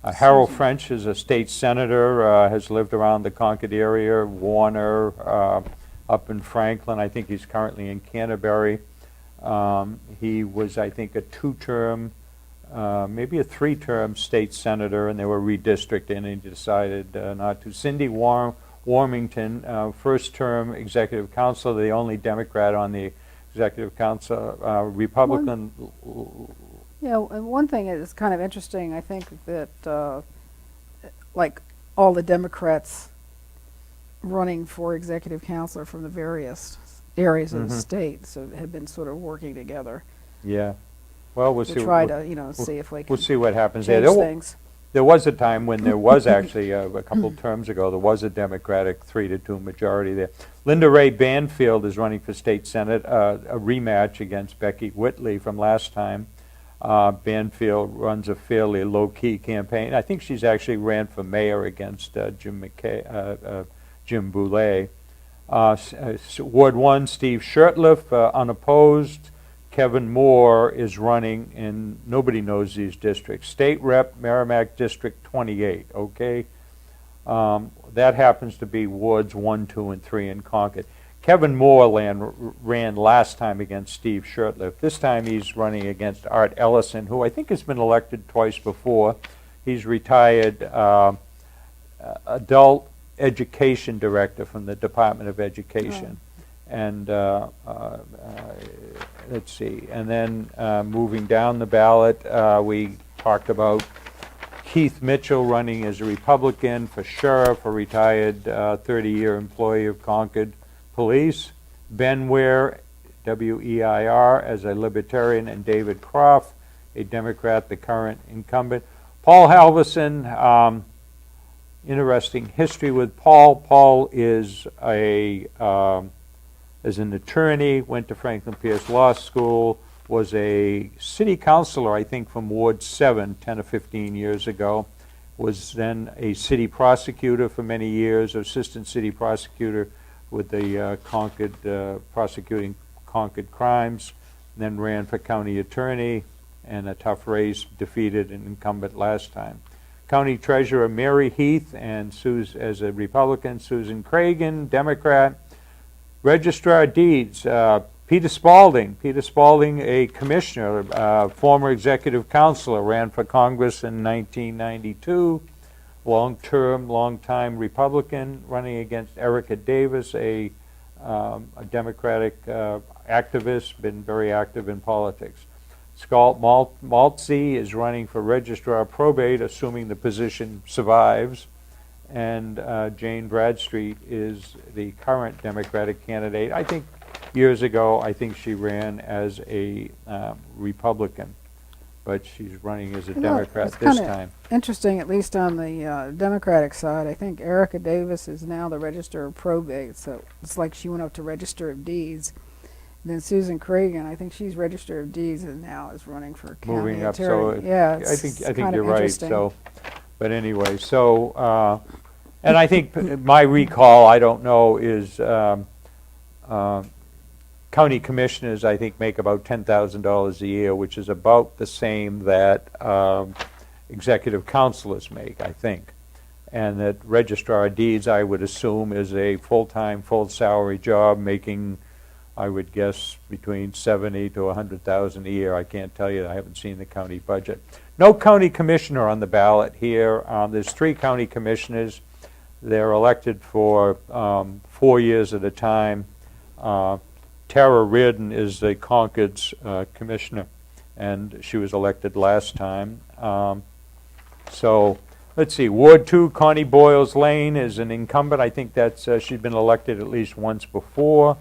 Harold French is a state senator, has lived around the Concord area, Warner, up in Franklin. I think he's currently in Canterbury. He was, I think, a 2-term, maybe a 3-term state senator, and they were redistricting, and he decided not to. Cindy Warmington, 1st-term executive council, the only Democrat on the executive council, Republican. And one thing is kind of interesting, I think, that like all the Democrats running for executive counselor from the various areas of the state, so have been sort of working together. Yeah. Well, we'll see. To try to, see if we can. We'll see what happens change there. Things. There was a time when there was actually a couple terms ago, there was a Democratic 3-2 majority there. Linda Ray Banfield is running for state senate, a rematch against Becky Whitley from last time. Banfield runs a fairly low-key campaign. I think she's actually ran for mayor against Jim Boulay. Ward 1, Steve Shurtleff, unopposed. Kevin Moore is running, and nobody knows these districts. State Rep, Merrimack District 28, okay? That happens to be Wards 1, 2, and 3 in Concord. Kevin Moore ran last time against Steve Shurtleff. This time he's running against Art Ellison, who I think has been elected twice before. He's retired adult education director from the Department of Education. And let's see, and then moving down the ballot, we talked about Keith Mitchell running as a Republican for sheriff, a retired 30-year employee of Concord Police. Ben Ware, W-E-I-R, as a Libertarian, and David Croft, a Democrat, the current incumbent. Paul Halverson, interesting history with Paul. Paul is as an attorney, went to Franklin Pierce Law School, was a city councilor, I think, from Ward 7 10 or 15 years ago, was then a city prosecutor for many years, assistant city prosecutor with the Concord, prosecuting Concord crimes, then ran for county attorney, and a tough race, defeated an incumbent last time. County Treasurer Mary Heath, and as a Republican, Susan Cragen, Democrat. Registrar of Deeds, Peter Spalding. Peter Spalding, a commissioner, former executive counselor, ran for Congress in 1992. Long-time Republican, running against Erica Davis, a Democratic activist, been very active in politics. Scott Maltzy is running for Registrar of Probate, assuming the position survives. And Jane Bradstreet is the current Democratic candidate. I think years ago, I think she ran as a Republican, but she's running as a Democrat this time. Interesting, at least on the Democratic side. I think Erica Davis is now the Register of Probate, so it's like she went up to Register of Deeds. And then Susan Cragen, I think she's Register of Deeds and now is running for county Moving up, so attorney. Yeah, I it's think kind you're of right, interesting. so, but anyway, so, and I think my recall, I don't know, is, county commissioners, I think, make about $10,000 a year, which is about the same that executive councilors make, I think. And that registrar of deeds, I would assume, is a full-time, full-salary job, making, I would guess, between 70 to 100,000 a year. I can't tell you, I haven't seen the county budget. No county commissioner on the ballot here. There's 3 county commissioners. They're elected for 4 years at a time. Tara Reardon is the Concord's commissioner, and she was elected last time. So let's see, Ward 2, Connie Boyles Lane is an incumbent. I think that's she's been elected at least once before.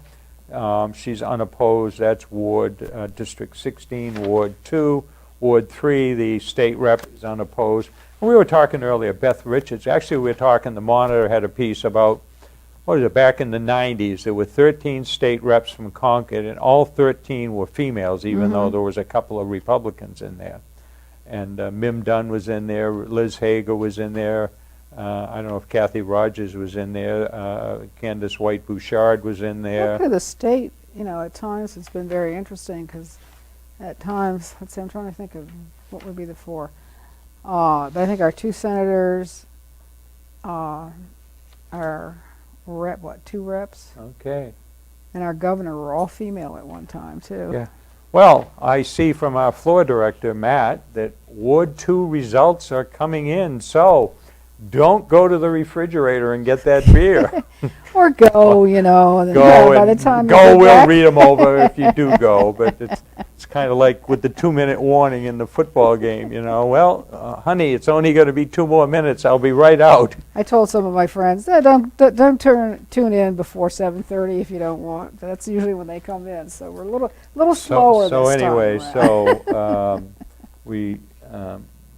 She's unopposed. That's Ward District 16, Ward 2. Ward 3, the state rep is unopposed. And we were talking earlier, Beth Richards. Actually, we were talking, the Monitor had a piece about, what is it, back in the 90s, there were 13 state reps from Concord, and all 13 were females, even though there was a couple of Republicans in there. And Mim Dunn was in there, Liz Hager was in there, I don't know if Kathy Rogers was in there, Candace White Bouchard was in there. Look at the state, you know, at times it's been very interesting because at times, let's see, I'm trying to think of what would be the 4. I think our 2 senators, our rep, 2 reps? Okay. And our governor were all female at one time, too. Yeah. Well, I see from our floor director, Matt, that Ward 2 results are coming in, so don't go to the refrigerator and get that beer. Or go, you know, and then Go, by the and time you go, get we'll back- read them over if you do go, but it's kind of like with the 2-minute warning in the football game, you know. Well, honey, it's only going to be 2 more minutes. I'll be right out. I told some of my friends, don't tune in before 7:30 if you don't want. That's usually when they come in, so we're a little slower So this time anyway, around. so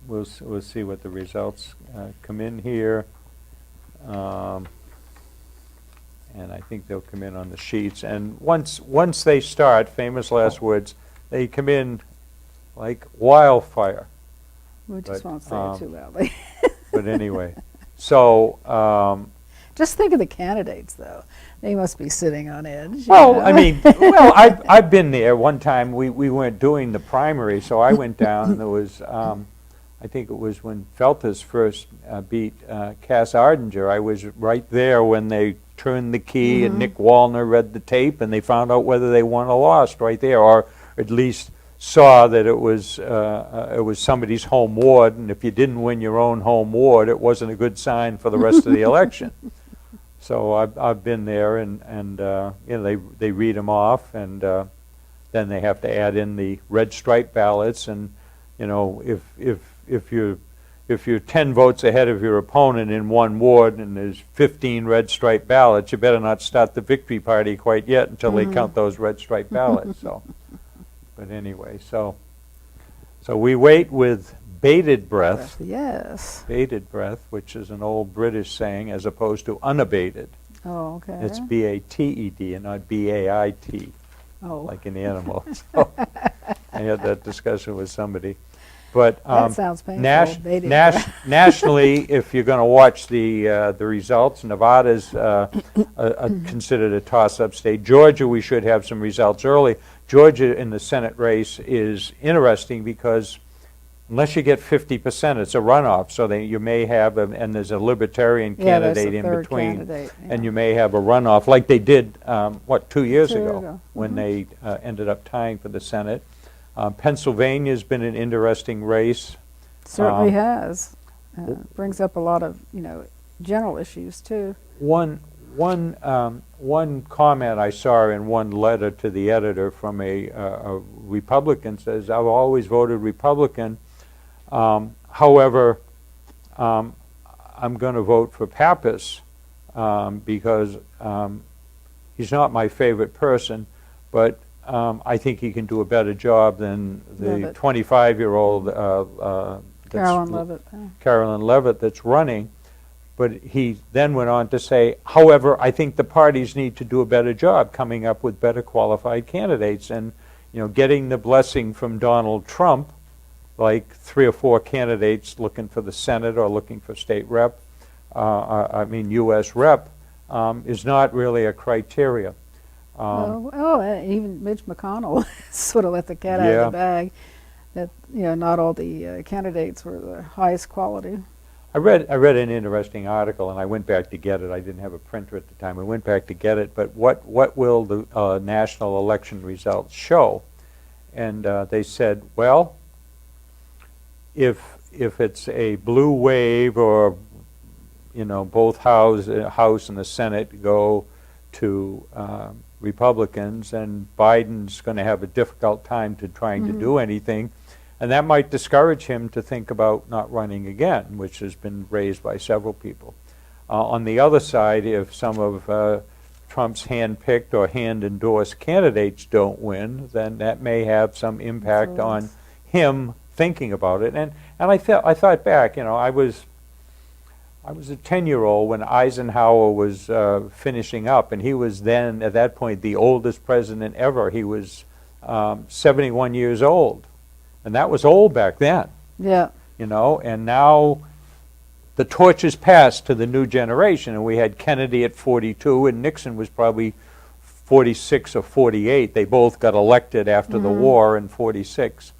we'll see what the results come in here. And I think they'll come in on the sheets. And once they start, famous last words, they come in like wildfire. We just but, won't say it too loudly. But anyway, so Just think of the candidates, though. They must be sitting on edge. you well, know? I mean, well, I've been there. One time we weren't doing the primary, so I went down. And there was, I think it was when Feltus first beat Cass Ardinger. I was right there when they turned the key and Nick Wallner read the tape, and they found out whether they won or lost right there, or at least saw that it was somebody's home ward, and if you didn't win your own home ward, it wasn't a good sign for the rest of the election. So I've been there, and you know, they read them off, and then they have to add in the red stripe ballots, and you know, if you're 10 votes ahead of your opponent in one ward and there's 15 red stripe ballots, you better not start the victory party quite yet until they count those red stripe ballots. So, but anyway, so we wait with bated breath. Yes. Bated breath, which is an old British saying, as opposed to unabated. Oh, okay. It's B-A-T-E-D and not B-A-I-T, Oh, like an animal. So I had that discussion with somebody. But that sounds painful. Bated breath. nationally, if you're going to watch the results, Nevada's considered a toss-up state. Georgia, we should have some results early. Georgia in the Senate race is interesting because unless you get 50%, it's a runoff. So you may have, and there's a Libertarian Yeah, there's candidate a in third between, candidate, and yeah. you may have a runoff like they did, 2 years 2 years ago, ago. when they ended up tying for the Senate. Pennsylvania's been an interesting race. Certainly has. Brings up a lot of, you know, general issues, too. One comment I saw in one letter to the editor from a Republican says, I've always voted Republican. However, I'm going to vote for Pappas because he's not my favorite person, but I think he can do a better job than the Levitt. 25-year-old Carolyn Levitt. Carolyn Levitt that's running. But he then went on to say, however, I think the parties need to do a better job coming up with better qualified candidates. And, getting the blessing from Donald Trump, like 3 or 4 candidates looking for the Senate or looking for state rep, U.S. rep, is not really a criteria. Even Mitch McConnell sort of let the cat out of the bag. That not all the candidates were the highest quality. I read an interesting article, and I went back to get it. I didn't have a printer at the time. I went back to get it. But what will the national election results show? And they said, well, if it's a blue wave, or both House and the Senate go to Republicans, and Biden's going to have a difficult time trying to do anything. And that might discourage him to think about not running again, which has been raised by several people. On the other side, if some of Trump's hand-picked or hand-endorsed candidates don't win, then that may have some impact on him thinking about it. And I thought back, I was a 10-year-old when Eisenhower was finishing up, and he was then, at that point, the oldest president ever. He was 71 years old. And that was old back then. Yeah. And now the torch is passed to the new generation. And we had Kennedy at 42, and Nixon was probably 46 or 48. They both got elected after the war in 46.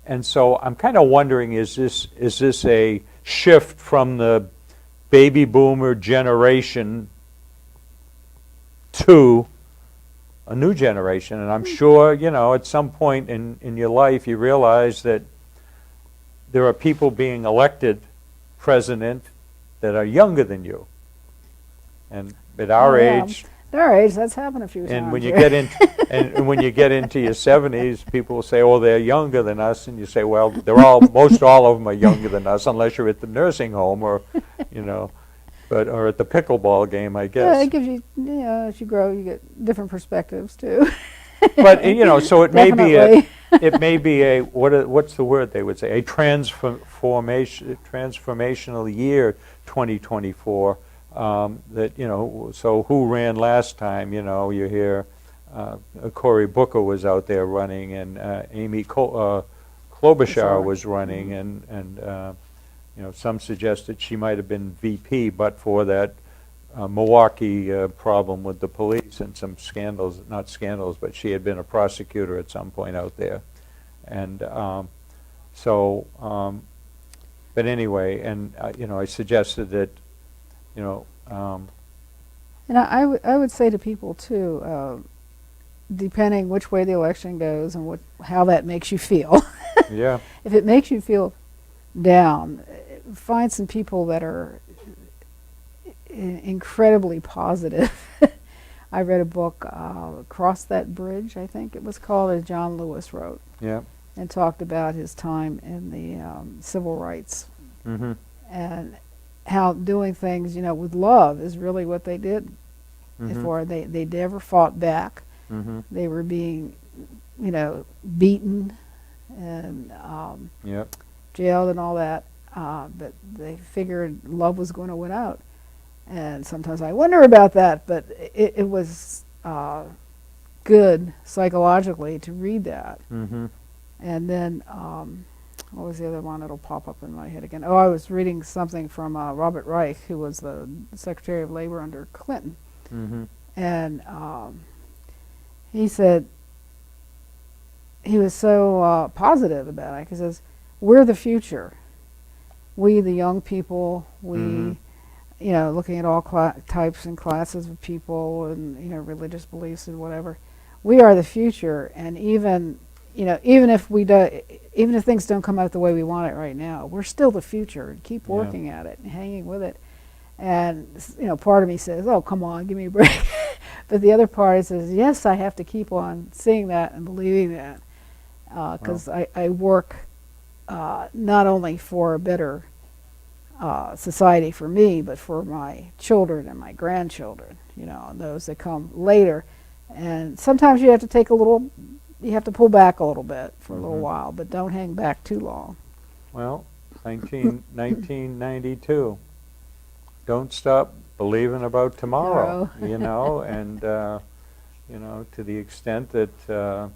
And so I'm kind of wondering, is this a shift from the baby boomer generation to a new generation? And I'm sure, at some point in your life, you realize that there are people being elected president that are younger than you. And at our age, at our age, that's happened a few times. And when you get into and when you get into your 70s, people will say, "Oh, they're younger than us," and you say, "Well, most all of them are younger than us, unless you're at the nursing home or, or at the pickleball game, I guess." Yeah, it gives you, as you grow, you get different perspectives too. But so it may be Definitely. a what's the word they would say, a transformational year, 2024. So who ran last time? You hear Cory Booker was out there running, and Amy Klobuchar was running, and some suggested she might have been VP, but for that Milwaukee problem with the police and some scandals, not scandals, but she had been a prosecutor at some point out there. And but anyway, and I suggested that, And I would say to people too, depending which way the election goes and how that makes you feel. yeah, If it makes you feel down, find some people that are incredibly positive. I read a book, Cross That Bridge, I think it was called, that John Lewis wrote, yeah, and talked about his time in the civil rights, and how doing things, with love is really what they did before. They never fought back. They were being, beaten and jailed and all that, but they figured love was going to win out. And sometimes I wonder about that, but it was good psychologically to read that. And then, what was the other one that'll pop up in my head again? Oh, I was reading something from Robert Reich, who was the Secretary of Labor under Clinton. And he said, he was so positive about it. He says, "We're the future. We, the young people, we, looking at all types and classes of people and, religious beliefs and whatever, we are the future. And even if even if things don't come out the way we want it right now, we're still the future. Keep working at it and hanging with it." And part of me says, "Oh, come on, give me a break." But the other part says, "Yes, I have to keep on seeing that and believing that, because I work not only for a better society for me, but for my children and my grandchildren, and those that come later. And sometimes you have to pull back a little bit for a little while, but don't hang back too long." Well, 1992. don't stop believing about tomorrow, Tomorrow. you know, and, you know, to the extent that, I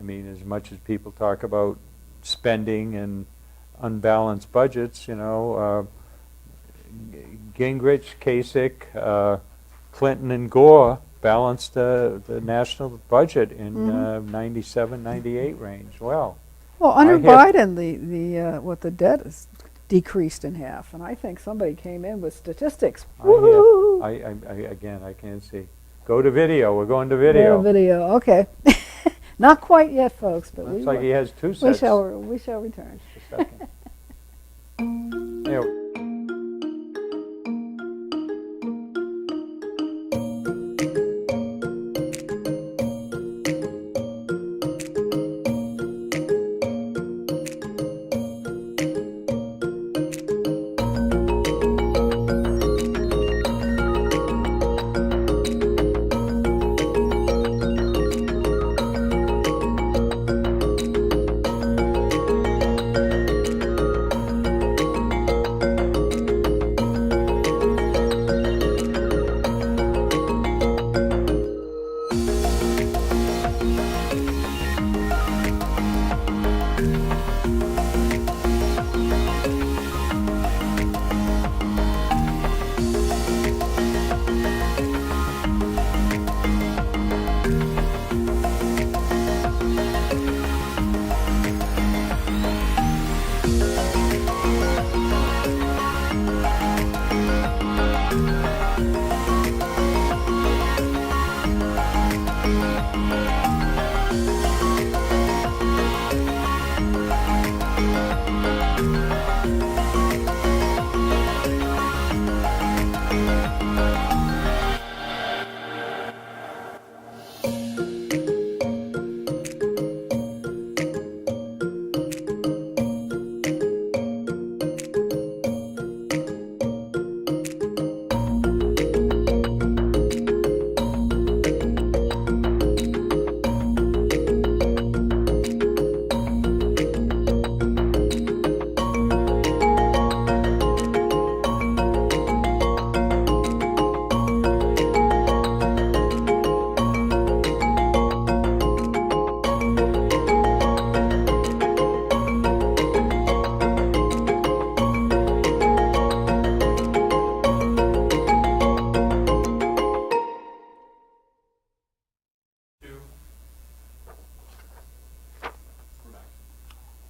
mean, as much as people talk about spending and unbalanced budgets, you know, Gingrich, Kasich, Clinton, and Gore balanced the national budget in 97, 98 range well. Well, under I hear- Biden, the debt is decreased in half, and I think somebody came in with statistics. Woo-hoo! Again, I can't see. Go to video. We're going to Video. video. Okay. Not quite yet, folks, but Looks like he has two we sets. shall return. Just a second. There.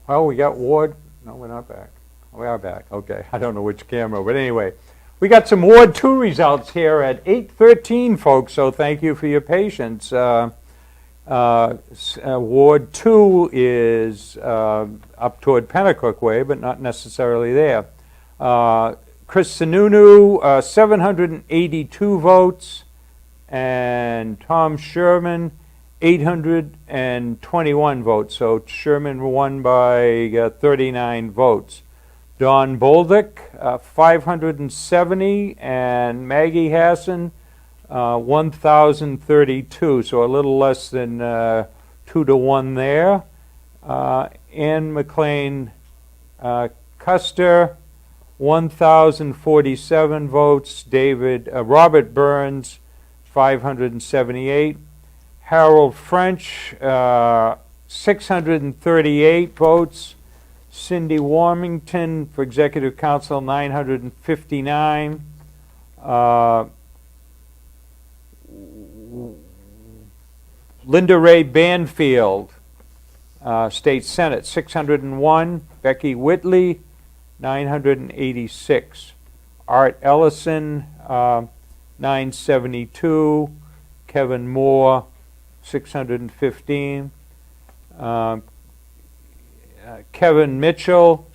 Well, we got Ward, no, we're not back. We are back, okay. I don't know which camera, but anyway. We got some Ward 2 results here at 8:13, folks, so thank you for your patience. Ward 2 is up toward Pennacook Way, but not necessarily there. Chris Sununu, 782 votes, and Tom Sherman, 821 votes. So Sherman won by 39 votes. Don Bolduc, 570, and Maggie Hassan, 1,032. So a little less than 2 to 1 there. Ann McLean Custer, 1,047 votes. Robert Burns, 578. Harold French, 638 votes. Cindy Warmington for Executive Council, 959. Linda Ray Banfield, State Senate, 601. Becky Whitley, 986. Art Ellison, 972. Kevin Moore, 615. Kevin Mitchell,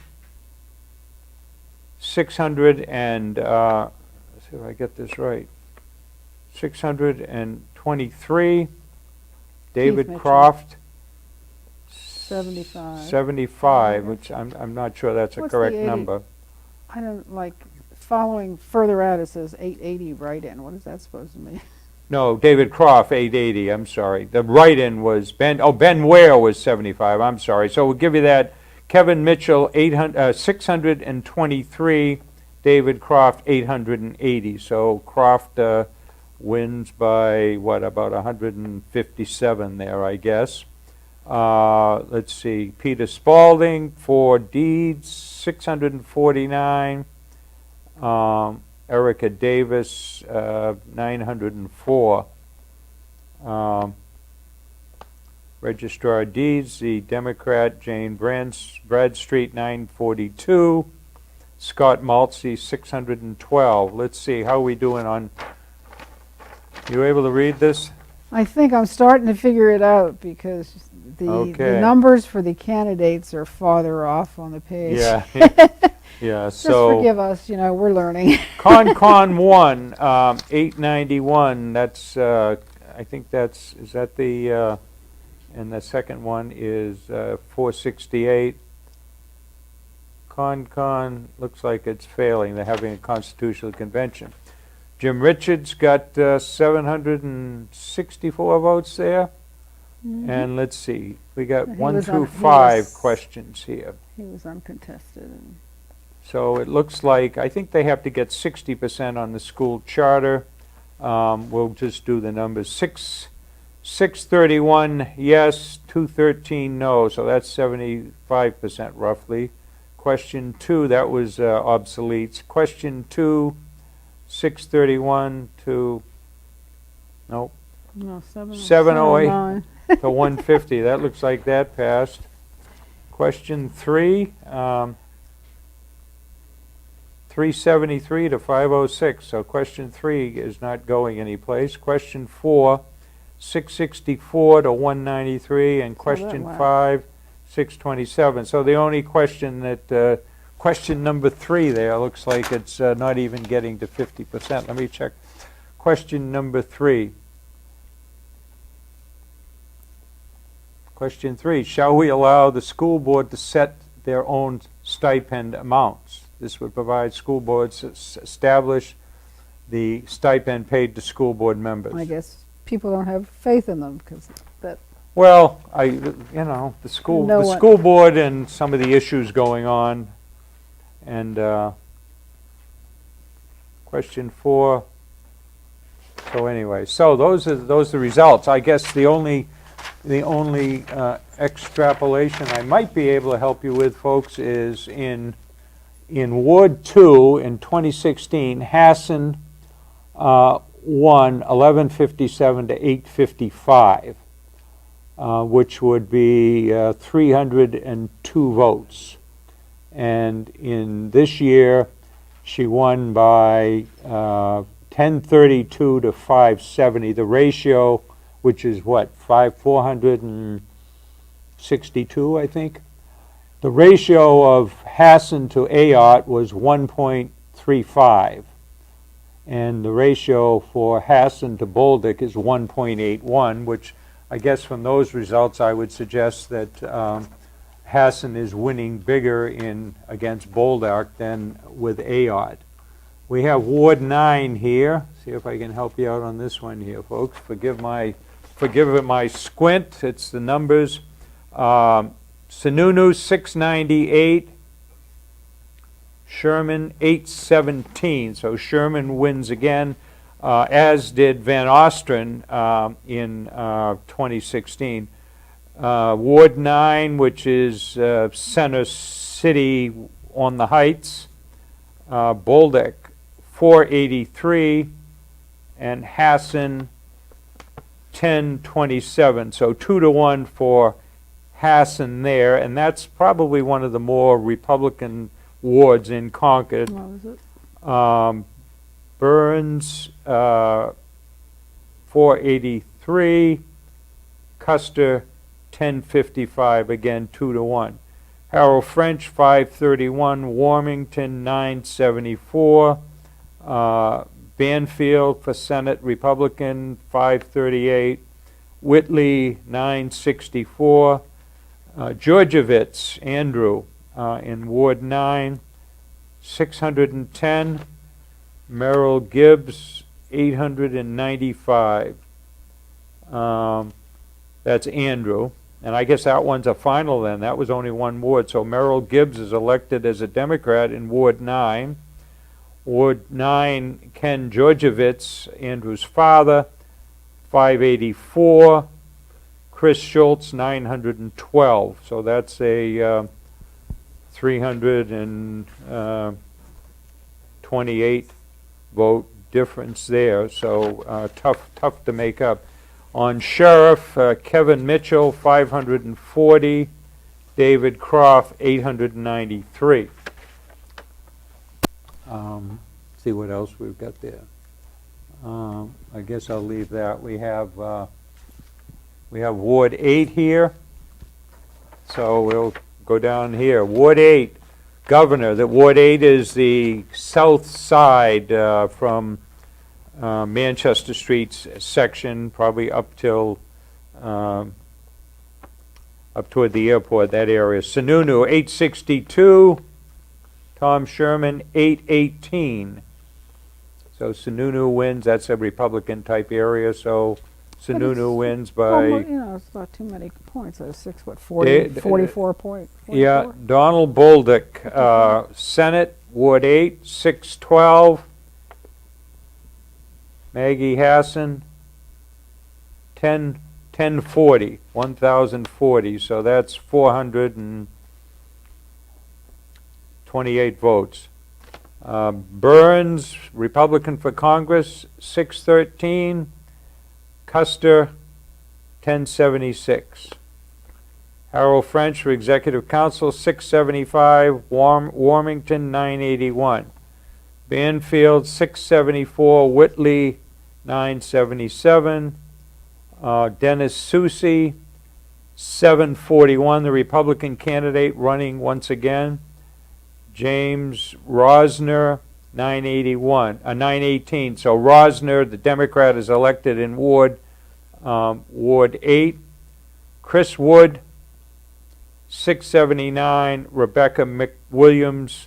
600 and, let's see if I get this right, 623. David Mitchell. Croft, 75. 75, which I'm not sure that's a What's the correct 80? number. I don't like, following further out it says 880 write-in. What is that supposed to mean? No, David Croft, 880, I'm sorry. The write-in was Ben Ware was 75, I'm sorry. So we'll give you that. Kevin Mitchell, 623. David Croft, 880. So Croft wins by, what, about 157 there, I guess. Let's see, Peter Spalding for Deeds, 649. Erica Davis, 904. Registrar of Deeds, the Democrat Jane Bradstreet, 942. Scott Maltzy, 612. Let's see, how are we doing on, you able to read this? I think I'm starting to figure it out because the Okay. numbers for the candidates are farther off on the page. Yeah, yeah, Just so. forgive us, you know, we're learning. Con 1, 891, that's, I think that's, is that the, and the second one is 468. Con, looks like it's failing, they're having a constitutional convention. Jim Richards got 764 votes there. And let's see, we got He 1 was through on- he 5 was- questions here. He was uncontested. And So it looks like, I think they have to get 60% on the school charter. We'll just do the numbers. 631 yes, 213 no, so that's 75% roughly. Question 2, that was obsolete. Question 2, 631 to, nope, no, 708 709. to 150. That looks like that passed. Question 3, 373 to 506. So question 3 is not going anyplace. Question 4, 664 to 193, and question wow. 5, 627. So the only question that, question number 3 there, looks like it's not even getting to 50%. Let me check. Question number 3. Question 3, shall we allow the school board to set their own stipend amounts? This would provide school boards to establish the stipend paid to school board members. I guess people don't have faith in them because that. Well, you know, the school board and some of the issues going on. And question 4. So anyway, so those are the results. I guess the only extrapolation I might be able to help you with, folks, is in Ward 2 in 2016, Hassan won 1157 to 855, which would be 302 votes. And in this year, she won by 1032 to 570. The ratio, which is what, 462, I think? The ratio of Hassan to Ayotte was 1.35. And the ratio for Hassan to Bolduc is 1.81, which I guess from those results I would suggest that Hassan is winning bigger against Bolduc than with Ayotte. We have Ward 9 here. See if I can help you out on this one here, folks. Forgive my squint. It's the numbers. Sununu 698, Sherman 817. So Sherman wins again, as did Van Ostren in 2016. Ward 9, which is Center City on the Heights, Bolduc 483, and Hassan 1027. So 2-1 for Hassan there, and that's probably one of the more Republican wards in Concord. What was it? Burns 483, Custer 1055, again 2-1. Harold French 531, Warmington 974, Banfield for Senate Republican 538, Whitley 964, Georgievitz Andrew in Ward 9 610, Merrill Gibbs 895. That's Andrew. And I guess that one's a final then. That was only one ward. So Merrill Gibbs is elected as a Democrat in Ward 9. Ward 9, Ken Georgievitz, Andrew's father, 584. Chris Schultz, 912. So that's a 328 vote difference there. So tough to make up. On sheriff, Kevin Mitchell, 540. David Croft, 893. See what else we've got there. I guess I'll leave that. We have Ward 8 here. So we'll go down here. Ward 8, Governor. Ward 8 is the south side from Manchester Street's section, probably up till up toward the airport, that area. Sununu, 862. Tom Sherman, 818. So Sununu wins. That's a Republican-type area, so Sununu wins by... Well, it's not too many points. It's 44 points. Yeah, Donald Bolduc, Senate, Ward 8, 612. Maggie Hassan, 1040, 1,040. So that's 428 votes. Burns, Republican for Congress, 613. Custer, 1076. Harold French for Executive Council, 675. Warmington, 981. Banfield, 674. Whitley, 977. Dennis Soucy, 741. The Republican candidate running once again. James Rosner, 918. So Rosner, the Democrat, is elected in Ward 8. Chris Wood, 679. Rebecca McWilliams,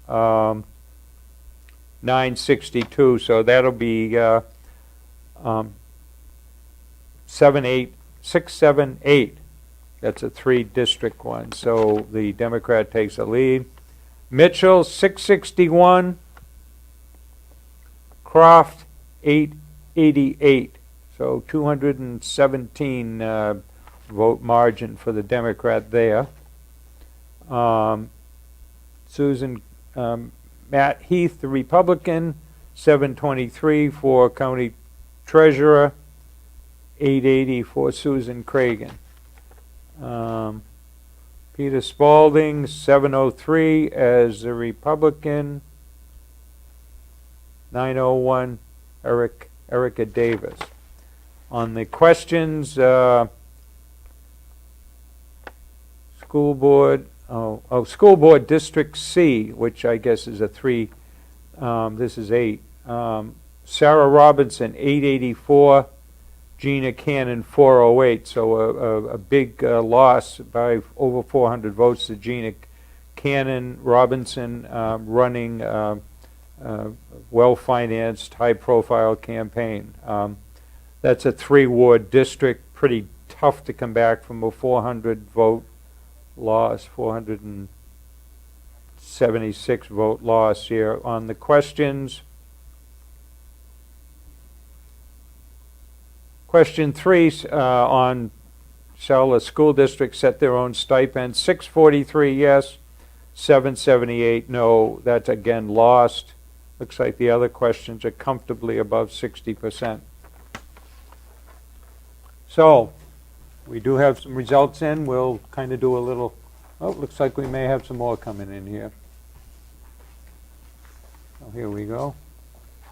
962. So that'll be 6, 7, 8. That's a 3-district one. So the Democrat takes a lead. Mitchell, 661. Croft, 888. So 217 vote margin for the Democrat there. Matt Heath, the Republican, 723 for County Treasurer, 880 for Susan Cragen. Peter Spalding, 703 as a Republican. 901, Erica Davis. On the questions, school board, school board District C, which I guess is a 3, this is 8. Sarah Robinson, 884. Gina Cannon, 408. So a big loss by over 400 votes to Gina Cannon. Robinson running well-financed, high-profile campaign. That's a 3-ward district. Pretty tough to come back from a 400-vote loss, 476 vote loss here. On the questions, question 3 on shall a school district set their own stipend? 643 yes, 778 no. That's again lost. Looks like the other questions are comfortably above 60%. So we do have some results in. We'll kind of do a little, looks like we may have some more coming in here. So here we go.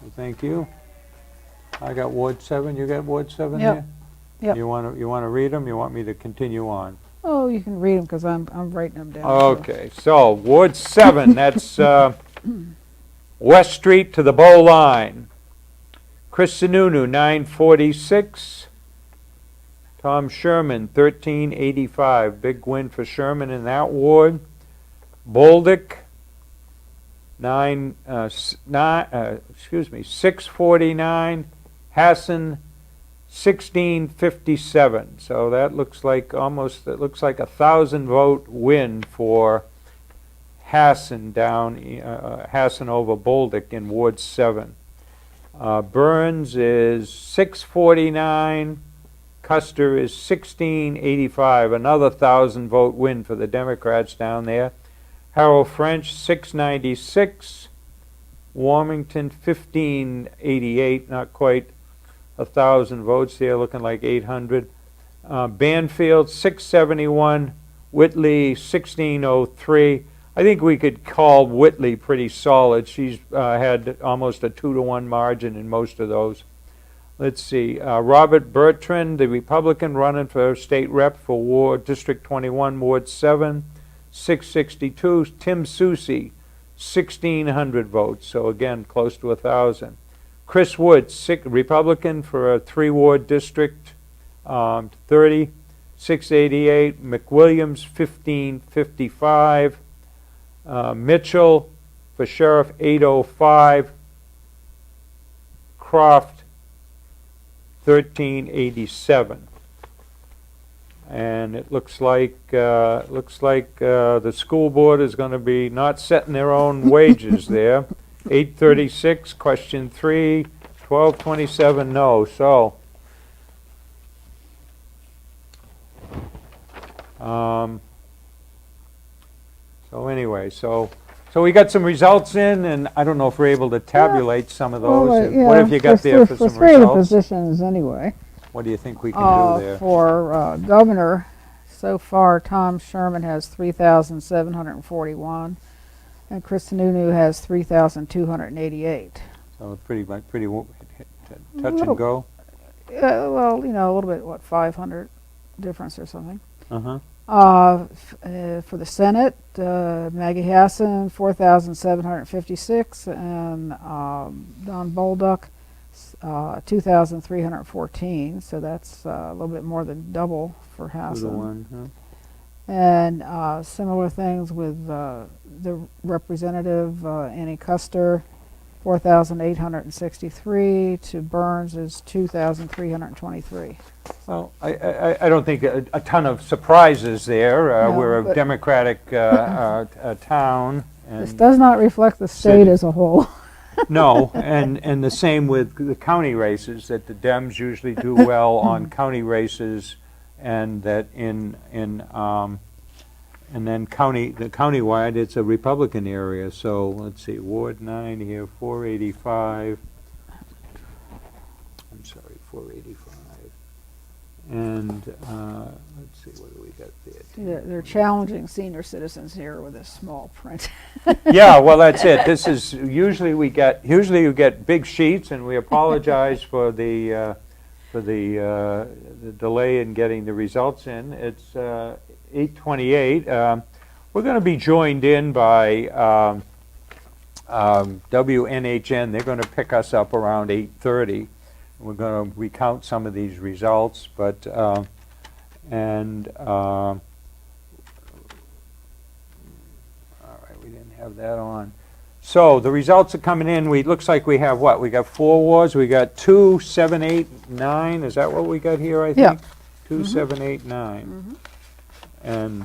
Well, thank you. I got Ward 7. You got Ward 7 Yep. here? Yep. You want to read them? You want me to continue on? Oh, you can read them because I'm writing them down. Okay, so Ward 7, that's West Street to the Bow Line. Chris Sununu, 946. Tom Sherman, 1385. Big win for Sherman in that ward. Bolduc, 649. Hassan, 1657. So that looks like a 1,000 vote win for Hassan down, Hassan over Bolduc in Ward 7. Burns is 649. Custer is 1685. Another 1,000 vote win for the Democrats down there. Harold French 696. Warmington 1588. Not quite 1,000 votes there, looking like 800. Banfield 671. Whitley 1603. I think we could call Whitley pretty solid. She's had almost a 2-to-1 margin in most of those. Let's see, Robert Bertrand, the Republican running for state rep for Ward District 21, Ward 7, 662. Tim Soucy, 1,600 votes, so again, close to 1,000. Chris Wood, Republican for a 3-ward district, 30, 688. McWilliams, 1,555. Mitchell for sheriff, 805. Croft, 1387. And it looks like the school board is going to be not setting their own wages there. 836, question 3, 1227 no. So anyway, so we got some results in, and I don't know if we're able to tabulate some of those. What have you got there for some three of the results? positions anyway. What do you think we can do there? For governor, so far Tom Sherman has 3,741, and Chris Sununu has 3,288. So pretty touch and go. Well, you know, a little bit, what, 500 difference or something. Uh-huh. For the Senate, Maggie Hassan, 4,756, and Don Bolduc, 2,314. So that's a little bit more than double for Hassan. 2-to-1, huh? And similar things with the representative, Annie Custer, 4,863, to Burns is 2,323. Well, I don't think a ton of surprises there. No, We're a but Democratic town. This And does not reflect the state city. as a whole. no, and the same with the county races, that the Dems usually do well on county races, and that and then the countywide, it's a Republican area. So let's see, Ward 9 here, 485. I'm sorry, 485. And let's see, what do we got there? They're challenging senior citizens here with this small print. Yeah, well, that's it. This is usually you get big sheets, and we apologize for the delay in getting the results in. It's 8:28. We're going to be joined in by WNHN. They're going to pick us up around 8:30. We're going to recount some of these results, but all right, we didn't have that on. So the results are coming in. Looks like we have what? We got 4 wards. We got 2, 7, 8, 9. Is that what we got here? I think. Yeah. 2, 7, 8, 9. And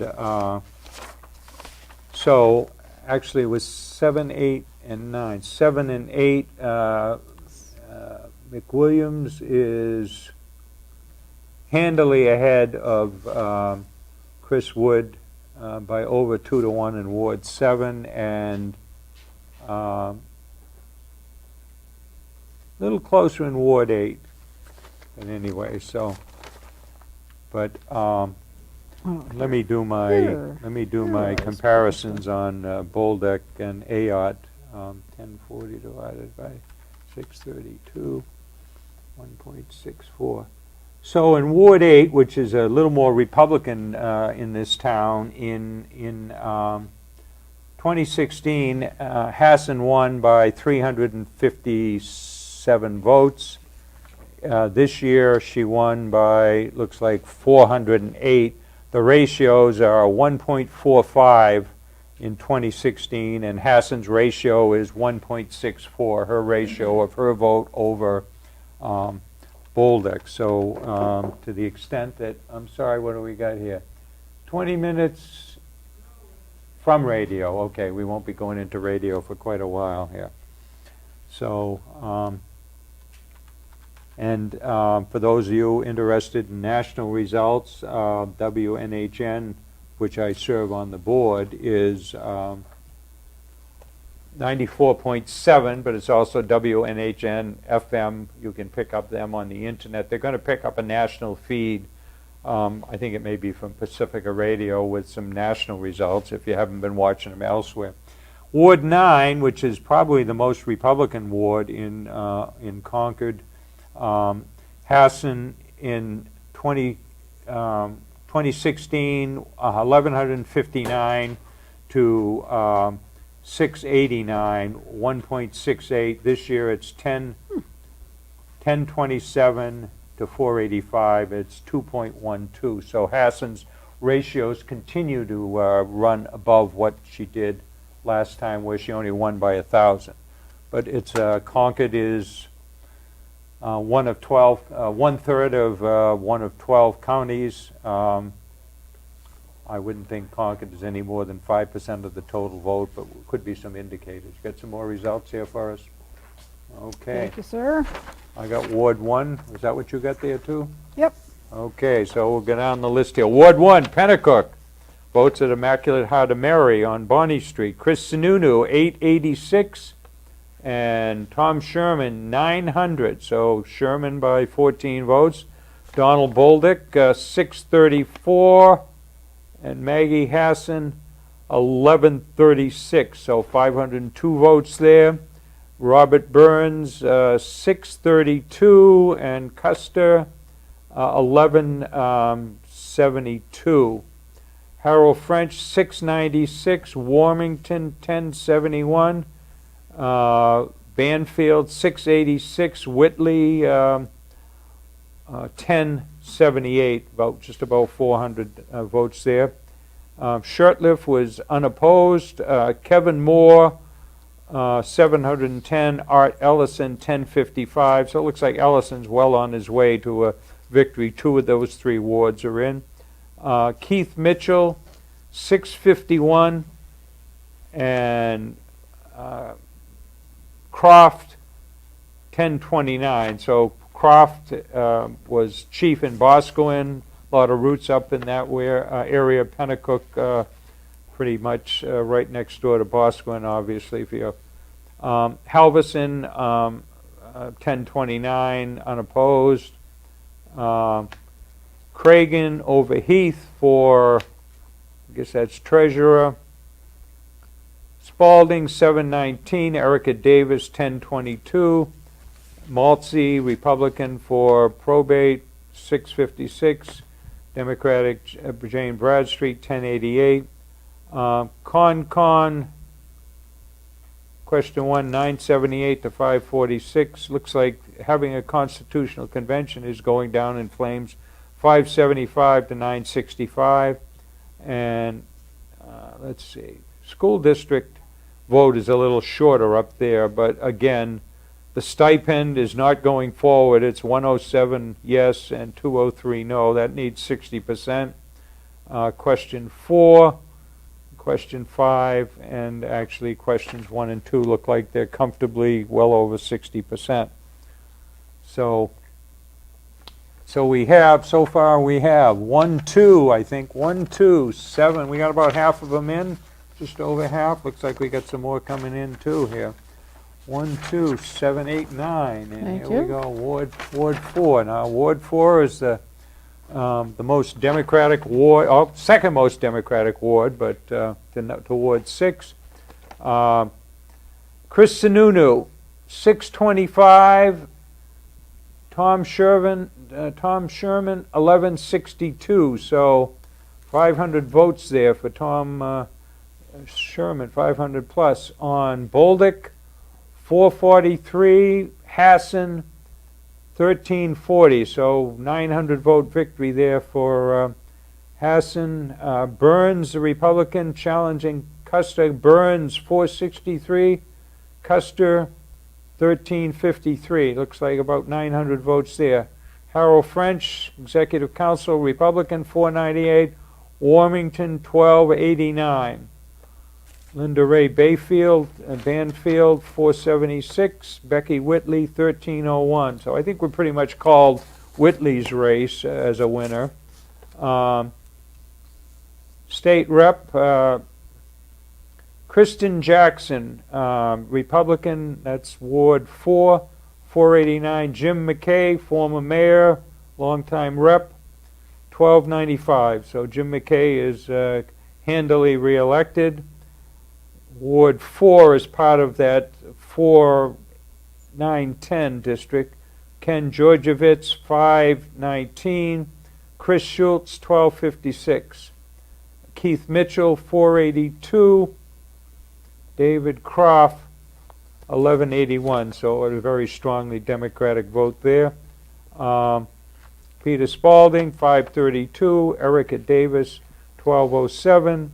so actually it was 7, 8, and 9. 7 and 8. McWilliams is handily ahead of Chris Wood by over 2-to-1 in Ward 7, and a little closer in Ward 8. But anyway, so, but let me do my comparisons on Bolduc and Ayotte. 1040 divided by 632. 1.64. So in Ward 8, which is a little more Republican in this town, in 2016, Hassan won by 357 votes. This year she won by, looks like, 408. The ratios are 1.45 in 2016, and Hassan's ratio is 1.64, her ratio of her vote over Bolduc. So to the extent that, I'm sorry, what do we got here? 20 minutes, From radio, okay, we won't be going into radio for quite a while here. So, for those of you interested in national results, WNHN, which I serve on the board, is 94.7, but it's also WNHN FM. You can pick up them on the internet. They're going to pick up a national feed. I think it may be from Pacifica Radio with some national results if you haven't been watching them elsewhere. Ward 9, which is probably the most Republican ward in Concord, Hassan in 2016, 1,159 to 689, 1.68. This year it's 1027 to 485. It's 2.12. So Hassan's ratios continue to run above what she did last time, where she only won by 1,000. But it's Concord is one of 12, one-third of one of 12 counties. I wouldn't think Concord is any more than 5% of the total vote, but could be some indicators. Got some more results here for us? Okay. Thank you, sir. I got Ward 1. Is that what you got there, too? Yep. Okay, so we'll go down the list here. Ward 1, Pennacook. Votes at Immaculate Heart of Mary on Bonnie Street. Chris Sununu, 886. And Tom Sherman, 900. So Sherman by 14 votes. Donald Bolduc, 634. And Maggie Hassan, 1136. So 502 votes there. Robert Burns, 632. And Custer, 1172. Harold French, 696. Warmington, 1071. Banfield, 686. Whitley, 1078. Just about 400 votes there. Shirtliff was unopposed. Kevin Moore, 710. Art Ellison, 1055. So it looks like Ellison's well on his way to a victory. 2 of those 3 wards are in. Keith Mitchell, 651, and Croft, 1029. So Croft was chief in Boscawen. A lot of roots up in that area. Pennacook, pretty much right next door to Boscawen, obviously. For you. Halverson, 1029, unopposed. Cragen over Heath for, I guess that's treasurer. Spalding, 719. Erica Davis, 1022. Maltzy, Republican for probate, 656. Democratic, Jane Bradstreet, 1088. Con, question 1, 978 to 546. Looks like having a constitutional convention is going down in flames. 575 to 965. And let's see, school district vote is a little shorter up there, but again, the stipend is not going forward. It's 107 yes and 203 no. That needs 60%. Question 4, question 5, and actually questions 1 and 2 look like they're comfortably well over 60%. So we have, so far we have 1, 2, I think, 1, 2, 7. We got about half of them in, just over half. Looks like we got some more coming in too here. 1, 2, 7, 8, 9. And Thank here you. we go, Ward 4. Now, Ward 4 is the most Democratic ward, second most Democratic ward, but to Ward 6. Chris Sununu, 625. Tom Sherman, 1162. So 500 votes there for Tom Sherman, 500 plus. On Bolduc, 443. Hassan, 1340. So 900 vote victory there for Hassan. Burns, the Republican, challenging Custer. Burns, 463. Custer, 1353. Looks like about 900 votes there. Harold French, Executive Council, Republican, 498. Warmington, 1289. Linda Ray Bayfield, Banfield, 476. Becky Whitley, 1301. So I think we're pretty much called Whitley's race as a winner. State Rep, Kristen Jackson, Republican, that's Ward 4, 489. Jim McKay, former mayor, longtime rep, 1295. So Jim McKay is handily reelected. Ward 4 is part of that 4, 9, 10 district. Ken Georgievitz, 519. Chris Schultz, 1256. Keith Mitchell, 482. David Croft, 1181. So a very strongly Democratic vote there. Peter Spalding, 532. Erica Davis, 1207.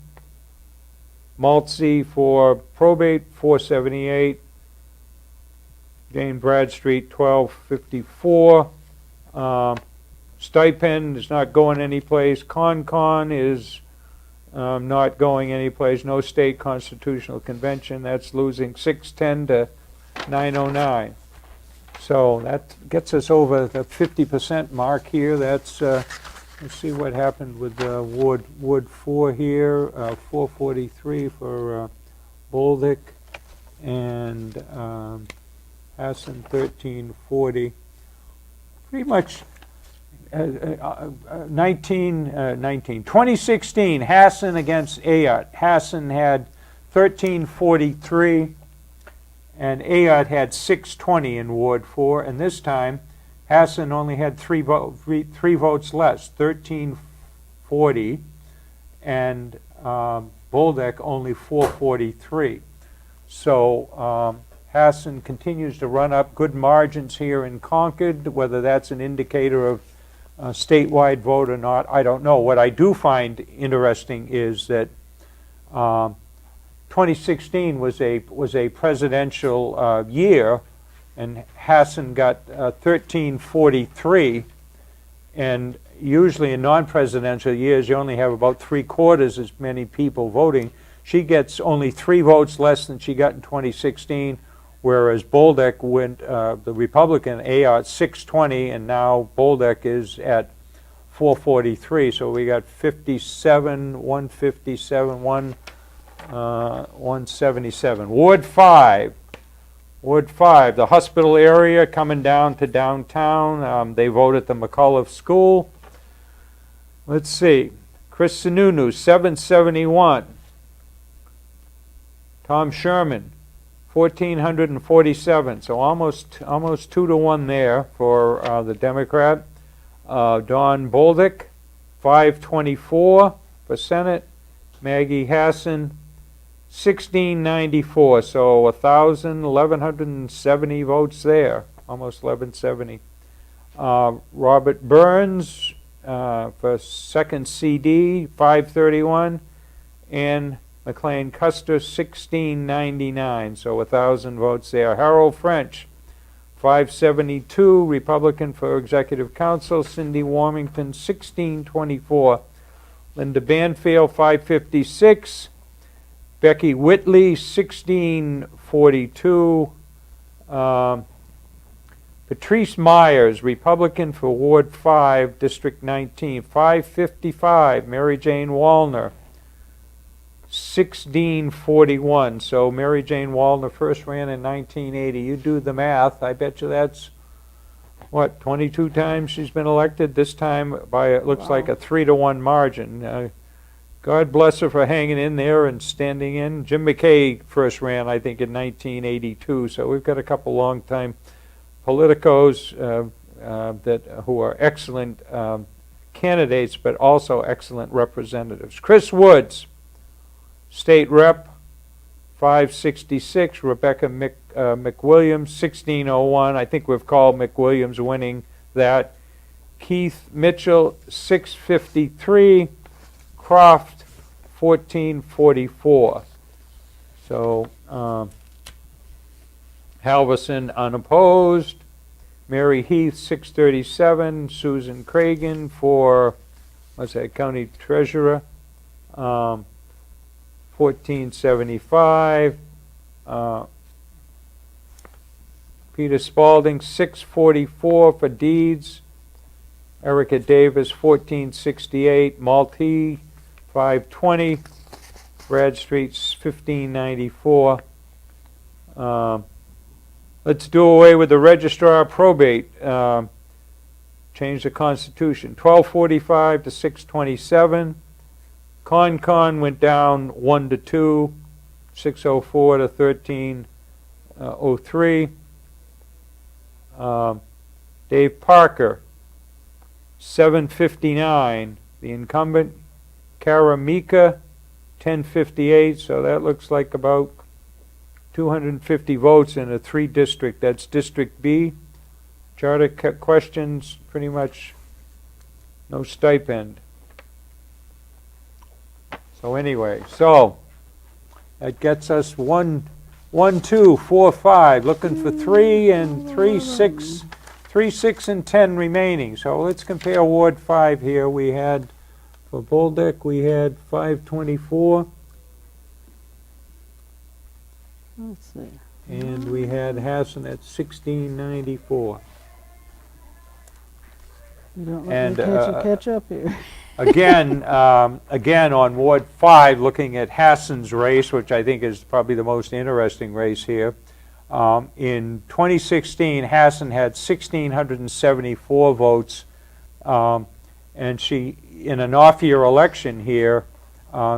Maltzy for probate, 478. Jane Bradstreet, 1254. Stipend is not going anyplace. Concon is not going anyplace. No state constitutional convention. That's losing 610 to 909. So that gets us over the 50% mark here. That's let's see what happened with Ward 4 here. 443 for Boldick, and Hassan 1340. Pretty much 2016, Hassan against Ayotte. Hassan had 1343, and Ayotte had 620 in Ward 4, and this time Hassan only had three votes less, 1340, and Bolduc only 443. So Hassan continues to run up good margins here in Concord. Whether that's an indicator of a statewide vote or not, I don't know. What I do find interesting is that 2016 was a presidential year, and Hassan got 1343, and usually in non-presidential years you only have about 3/4 as many people voting. She gets only 3 votes less than she got in 2016, whereas Bolduc went, the Republican, Ayotte, 620, and now Bolduc is at 443. So we got 57, 157, 177. Ward 5. Ward 5, the hospital area coming down to downtown. They vote at the McAuliffe School. Let's see. Chris Sununu, 771. Tom Sherman, 1,447. So almost 2-to-1 there for the Democrat. Don Bolduc, 524 for Senate. Maggie Hassan, 1694, so 1,170 votes there, almost 1170. Robert Burns for second CD, 531, and McLean Custer, 1699, so 1,000 votes there. Harold French, 572, Republican for Executive Council. Cindy Warmington, 1624. Linda Banfield, 556. Becky Whitley, 1642. Patrice Myers, Republican for Ward 5, District 19, 555. Mary Jane Wallner, 1641. So Mary Jane Wallner first ran in 1980. You do the math. I bet you that's, what, 22 times she's been elected? This time by, it looks like a 3-to-1 margin. God bless her for hanging in there and standing in. Jim McKay first ran, I think, in 1982. So we've got a couple long-time politicos who are excellent candidates, but also excellent representatives. Chris Woods, State Rep, 566. Rebecca McWilliams, 1601. I think we've called McWilliams winning that. Keith Mitchell, 653. Croft, 1444. So Halverson unopposed. Mary Heath, 637. Susan Cragen for, what's that, County Treasurer, 1475. Peter Spalding, 644 for Deeds. Erica Davis, 1468. Maltese, 520. Bradstreet's 1594. Let's do away with the registrar probate. Change the Constitution. 1245 to 627. Concord went down 1 to 2. 604 to 1303. Dave Parker, 759. The incumbent, Karamika, 1058. So that looks like about 250 votes in a 3-district. That's District B. Charter questions, pretty much no stipend. So anyway, that gets us 1, 2, 4, 5. Looking for 3 and 3, 6, 3, 6, and 10 remaining. So let's compare Ward 5 here. We had, for Bolduc, we had 524. Let's see. And we had Hassan at 1694. You don't And, let me catch up here. Again, again on Ward 5, looking at Hassan's race, which I think is probably the most interesting race here. In 2016, Hassan had 1,674 votes, and she, in an off-year election here,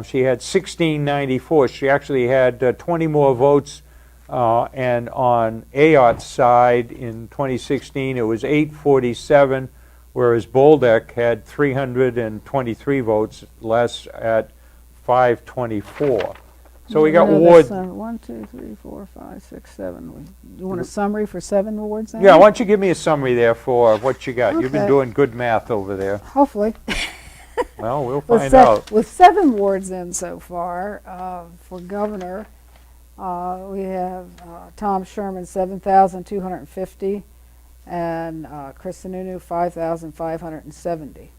she had 1,694. She actually had 20 more votes, and on Ayot's side in 2016, it was 847. Whereas Bolduc had 323 votes less at 524. So we got Ward. 1, 2, 3, 4, 5, 6, 7. You want a summary for 7 wards then? Yeah, why don't you give me a summary there for what you got? You've been Okay. doing good math over there. Hopefully. Well, we'll With find out. With 7 wards in so far, for governor, we have Tom Sherman, 7,250. And Chris Sununu, 5,570.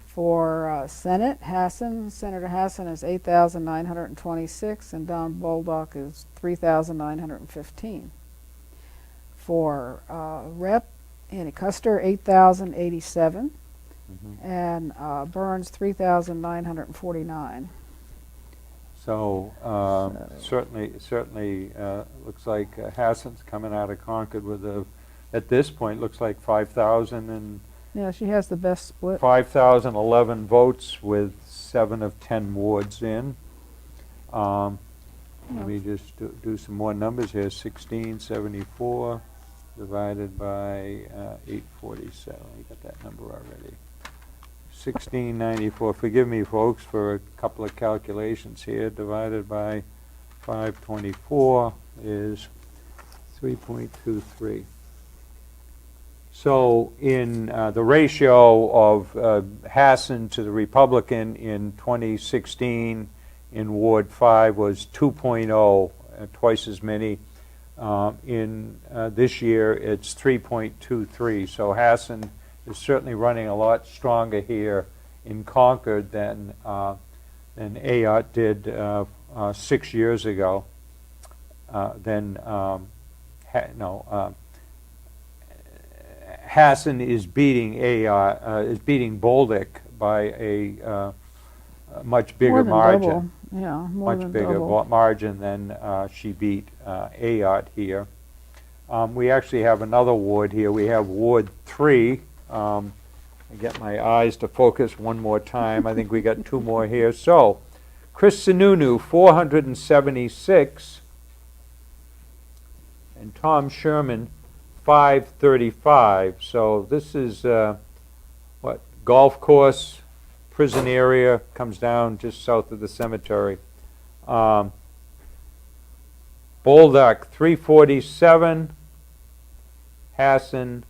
For Senate, Senator Hassan is 8,926, and Don Bolduc is 3,915. For Rep, Annie Custer, 8,087, and Burns, 3,949. So certainly looks like Hassan's coming out of Concord with at this point, looks like 5,000 and Yeah, she has the best split. 5,011 votes with 7 of 10 wards in. Let me just do some more numbers here. 1674 divided by 847. I got that number already. 1694. Forgive me, folks, for a couple of calculations here. Divided by 524 is 3.23. So in the ratio of Hassan to the Republican in 2016 in Ward 5 was 2.0, twice as many. In this year, it's 3.23. So Hassan is certainly running a lot stronger here in Concord than Ayot did 6 years ago. Hassan is beating Bolduc by a much bigger margin. Double. Yeah, more Much than bigger double. margin than she beat Ayot here. We actually have another ward here. We have Ward 3. I get my eyes to focus one more time. I think we got 2 more here. So, Chris Sununu, 476, and Tom Sherman, 535. So this is golf course, prison area, comes down just south of the cemetery. Bolduc, 347. Hassan,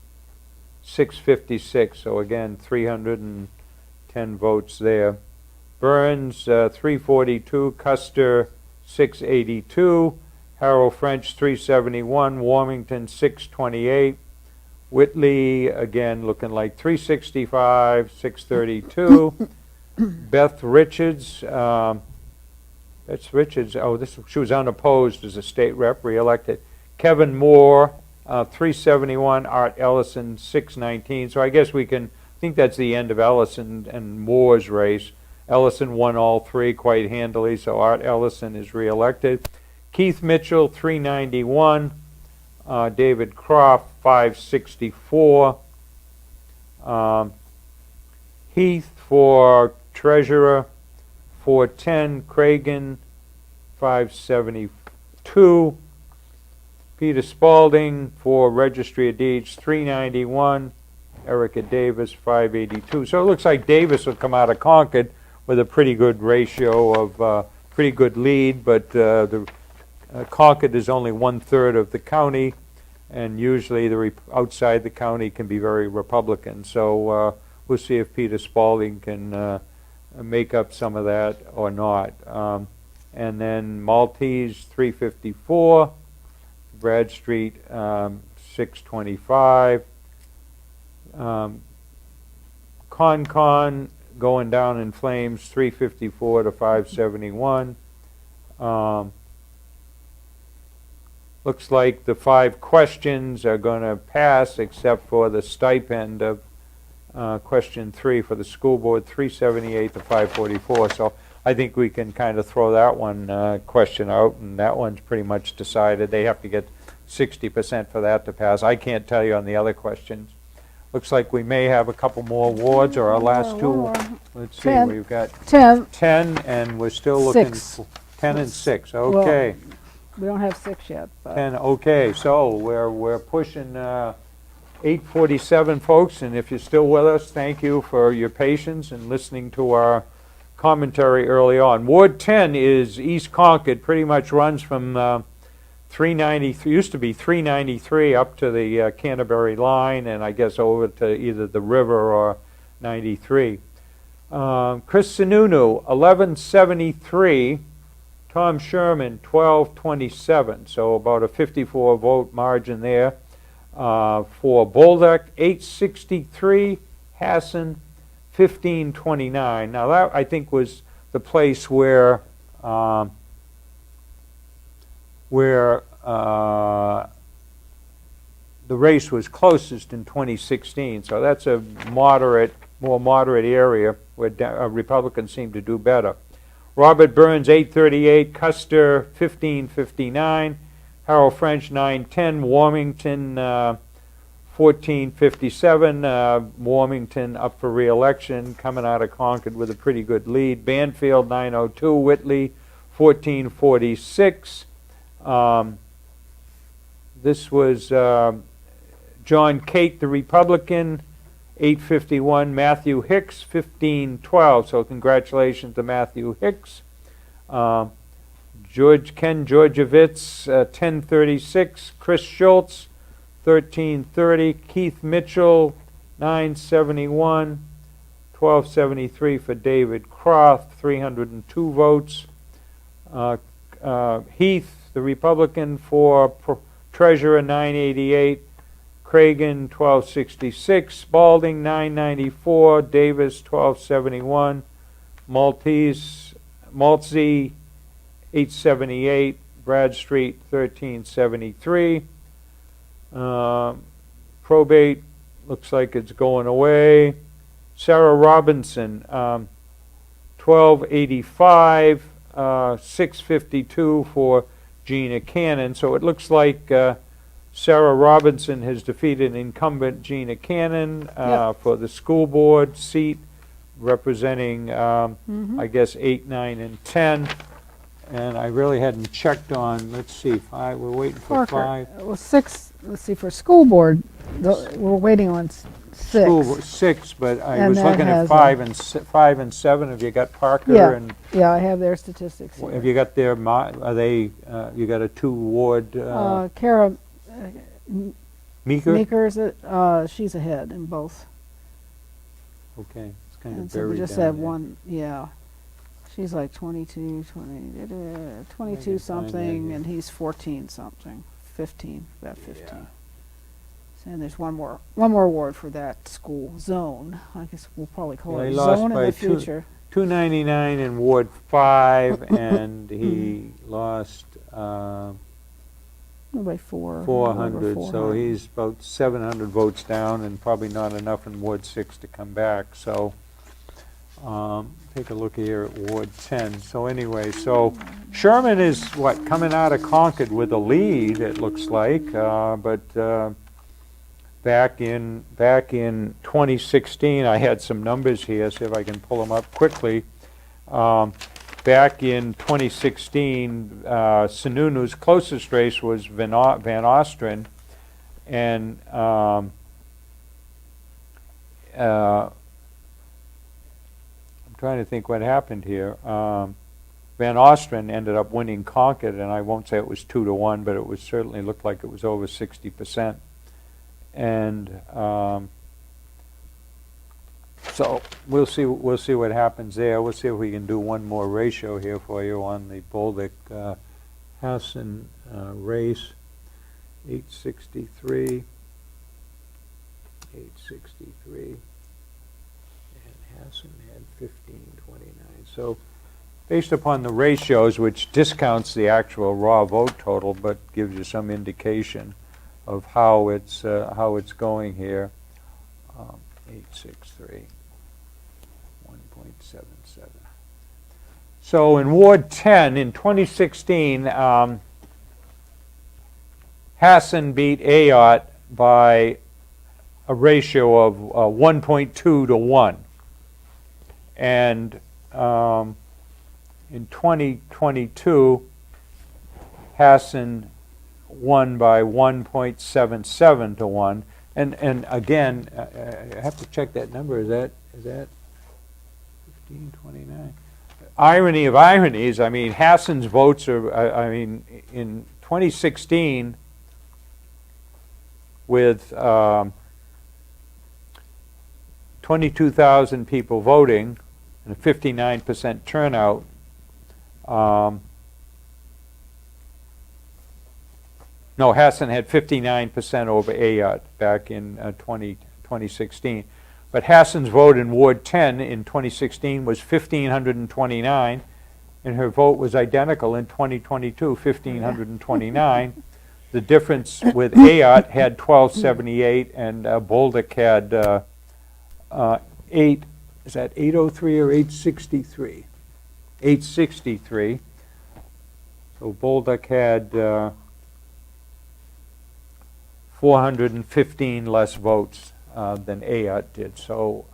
656. So again, 310 votes there. Burns, 342. Custer, 682. Harold French, 371. Warmington, 628. Whitley, again, looking like 365, 632. Beth Richards, That's Richards. Oh, she was unopposed as a state rep, reelected. Kevin Moore, 371. Art Ellison, 619. So I guess I think that's the end of Ellison and Moore's race. Ellison won all three quite handily, so Art Ellison is reelected. Keith Mitchell, 391. David Croft, 564. Heath for treasurer, 410. Cragen, 572. Peter Spalding for registry of deeds, 391. Erica Davis, 582. So it looks like Davis will come out of Concord with a pretty good ratio of, pretty good lead, but Concord is only 1/3 of the county, and usually outside the county can be very Republican. So we'll see if Peter Spalding can make up some of that or not. And then Maltese, 354. Bradstreet, 625. Concord going down in flames, 354 to 571. Looks like the 5 questions are going to pass, except for the stipend of question 3 for the school board, 378 to 544. So I think we can kind of throw that one question out, and that one's pretty much decided. They have to get 60% for that to pass. I can't tell you on the other questions. Looks like we may have a couple more wards, or our last two. Let's see, 10. we've got 10. 10, and we're still looking 6. for 10 and 6. Okay. We don't have 6 yet, but 10. Okay. So we're pushing 8:47, folks, and if you're still with us, thank you for your patience and listening to our commentary early on. Ward 10 is East Concord. Pretty much runs from 393, used to be 393 up to the Canterbury line, and I guess over to either the river or 93. Chris Sununu, 1173. Tom Sherman, 1227. So about a 54 vote margin there. For Bolduc, 863. Hassan, 1529. Now that, I think, was the place where the race was closest in 2016. So that's a more moderate area where Republicans seem to do better. Robert Burns, 838. Custer, 1559. Harold French, 910. Warmington, 1457. Warmington up for re-election, coming out of Concord with a pretty good lead. Banfield, 902. Whitley, 1446. This was John Cate, the Republican, 851. Matthew Hicks, 1512. So congratulations to Matthew Hicks. Ken Georgievitz, 1036. Chris Schultz, 1330. Keith Mitchell, 971. 1273 for David Croft, 302 votes. Heath, the Republican, for treasurer, 988. Cragen, 1266. Spalding, 994. Davis, 1271. Maltese, 878. Bradstreet, 1373. Probate looks like it's going away. Sarah Robinson, 1285. 652 for Gina Cannon. So it looks like Sarah Robinson has defeated incumbent Gina Cannon for the school board seat, representing, I guess, 8, 9, and 10. And I really hadn't checked on, let's see, 5. We're waiting for Parker. 5. Well, 6, let's see, for school board, we're waiting on 6. School board, 6, but I And was that looking at has 5 and 7. Have you got Parker Yeah. and Yeah, I have their statistics here. have you got their? Are they? You got a 2-ward? Kara Meeker. Meeker's, she's ahead in both. Okay, it's kind And of so we buried just down have there. one, yeah. She's like 22 something, and he's 14 something, 15, about 15. Yeah. And there's one more award for that school zone. I guess we'll probably call Yeah, it he lost zone in by the two- future. 299 in Ward 5, and he lost Nobody 400. 400, so he's about 700 votes down, and probably not enough in Ward 6 to come back. So take a look here at Ward 10. So anyway, so Sherman is, what, coming out of Concord with a lead, it looks like, but back in 2016, I had some numbers here, see if I can pull them up quickly. Back in 2016, Sununu's closest race was Van Ostren, and I'm trying to think what happened here. Van Ostren ended up winning Concord, and I won't say it was 2-1, but it was certainly looked like it was over 60%. And so we'll see what happens there. We'll see if we can do one more ratio here for you on the Bolduc Hassan race. 863, and Hassan had 1529. So based upon the ratios, which discounts the actual raw vote total, but gives you some indication of how it's going here. 863, 1.77. So in Ward 10 in 2016, Hassan beat Ayotte by a ratio of 1.2 to 1, and in 2022, Hassan won by 1.77 to 1. And again, I have to check that number. Is that 1529? Irony of ironies. I mean, Hassan's votes are. I mean, in 2016, with 22,000 people voting and a 59% turnout. No, Hassan had 59% over Ayotte back in 2016. But Hassan's vote in Ward 10 in 2016 was 1,529, and her vote was identical in 2022, 1,529. The difference with Ayotte had 1,278, and Bolduc had 803 or 863? 863. So Bolduc had 415 less votes than Ayotte did. So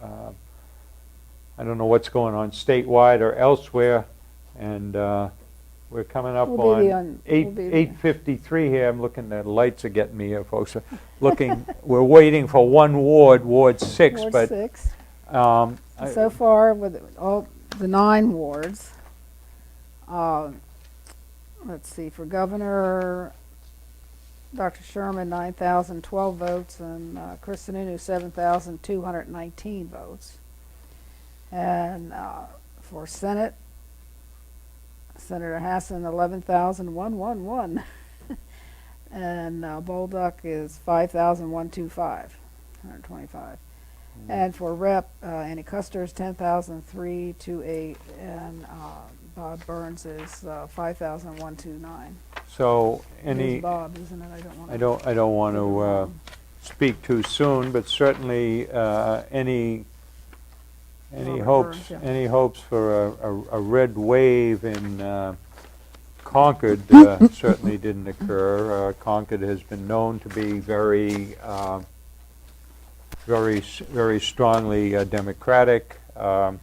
I don't know what's going on statewide or elsewhere, and we're coming up on 8:53 here. I'm looking, the lights are getting me here, folks. Looking, we're waiting for one ward, Ward 6, Ward but 6. So far, with all the 9 wards, let's see, for governor, Dr. Sherman, 9,012 votes, and Chris Sununu, 7,219 votes. And for Senate, Senator Hassan, 11,111. And Bolduc is 5,125, 125. And for Rep, Annie Custer's 10,328, and Bob Burns is 5,129. so There's Bob, isn't it? I don't want to speak too soon, but certainly any hopes Burns, yeah. any hopes for a red wave in Concord certainly didn't occur. Concord has been known to be very strongly Democratic. All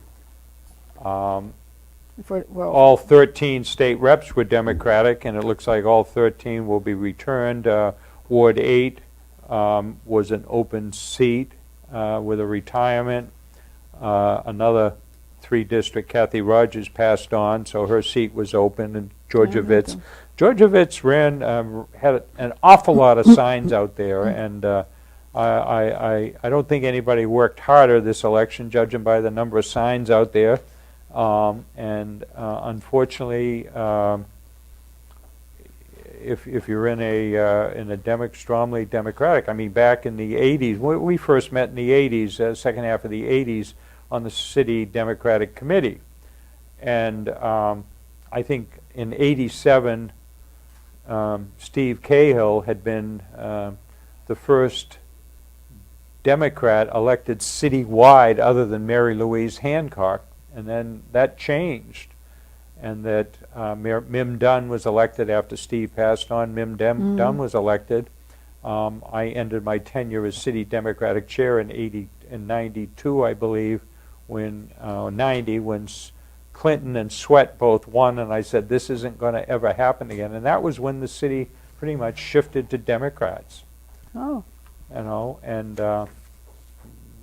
13 state reps were Democratic, and it looks like all 13 will be returned. Ward 8 was an open seat with a retirement. Another 3-district, Kathy Rogers, passed on, so her seat was open, and Georgia Vitz ran, had an awful lot of signs out there, and I don't think anybody worked harder this election, judging by the number of signs out there. Unfortunately, if you're in a strongly Democratic, I mean, back in the 80s, we first met in the 80s, second half of the 80s, on the city Democratic Committee. And I think in '87, Steve Cahill had been the first Democrat elected citywide other than Mary Louise Hancock, and then that changed, and that Mim Dunn was elected after Steve passed on. Dunn was elected. I ended my tenure as city Democratic chair in '92, I believe, when '90 when Clinton and Sweat both won, and I said this isn't going to ever happen again, and that was when the city pretty much shifted to Democrats. Oh. You know, and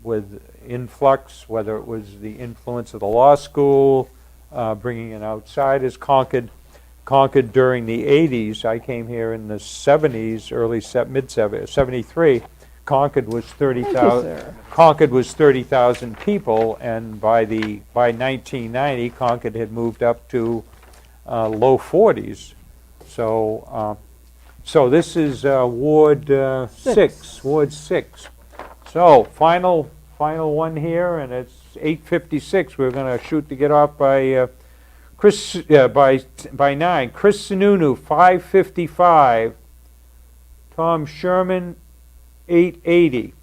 with influx, whether it was the influence of the law school, bringing in outsiders, Concord during the '80s. I came here in the '70s, mid-'70s, '73. Concord was 30,000. Concord was 30,000 people, and by 1990, Concord had moved up to low 40s. So. So this is Ward 6, Ward 6. So final one here, and it's 8:56. We're going to shoot to get off by by 9. Chris Sununu, 5:55. Tom Sherman, 8:80.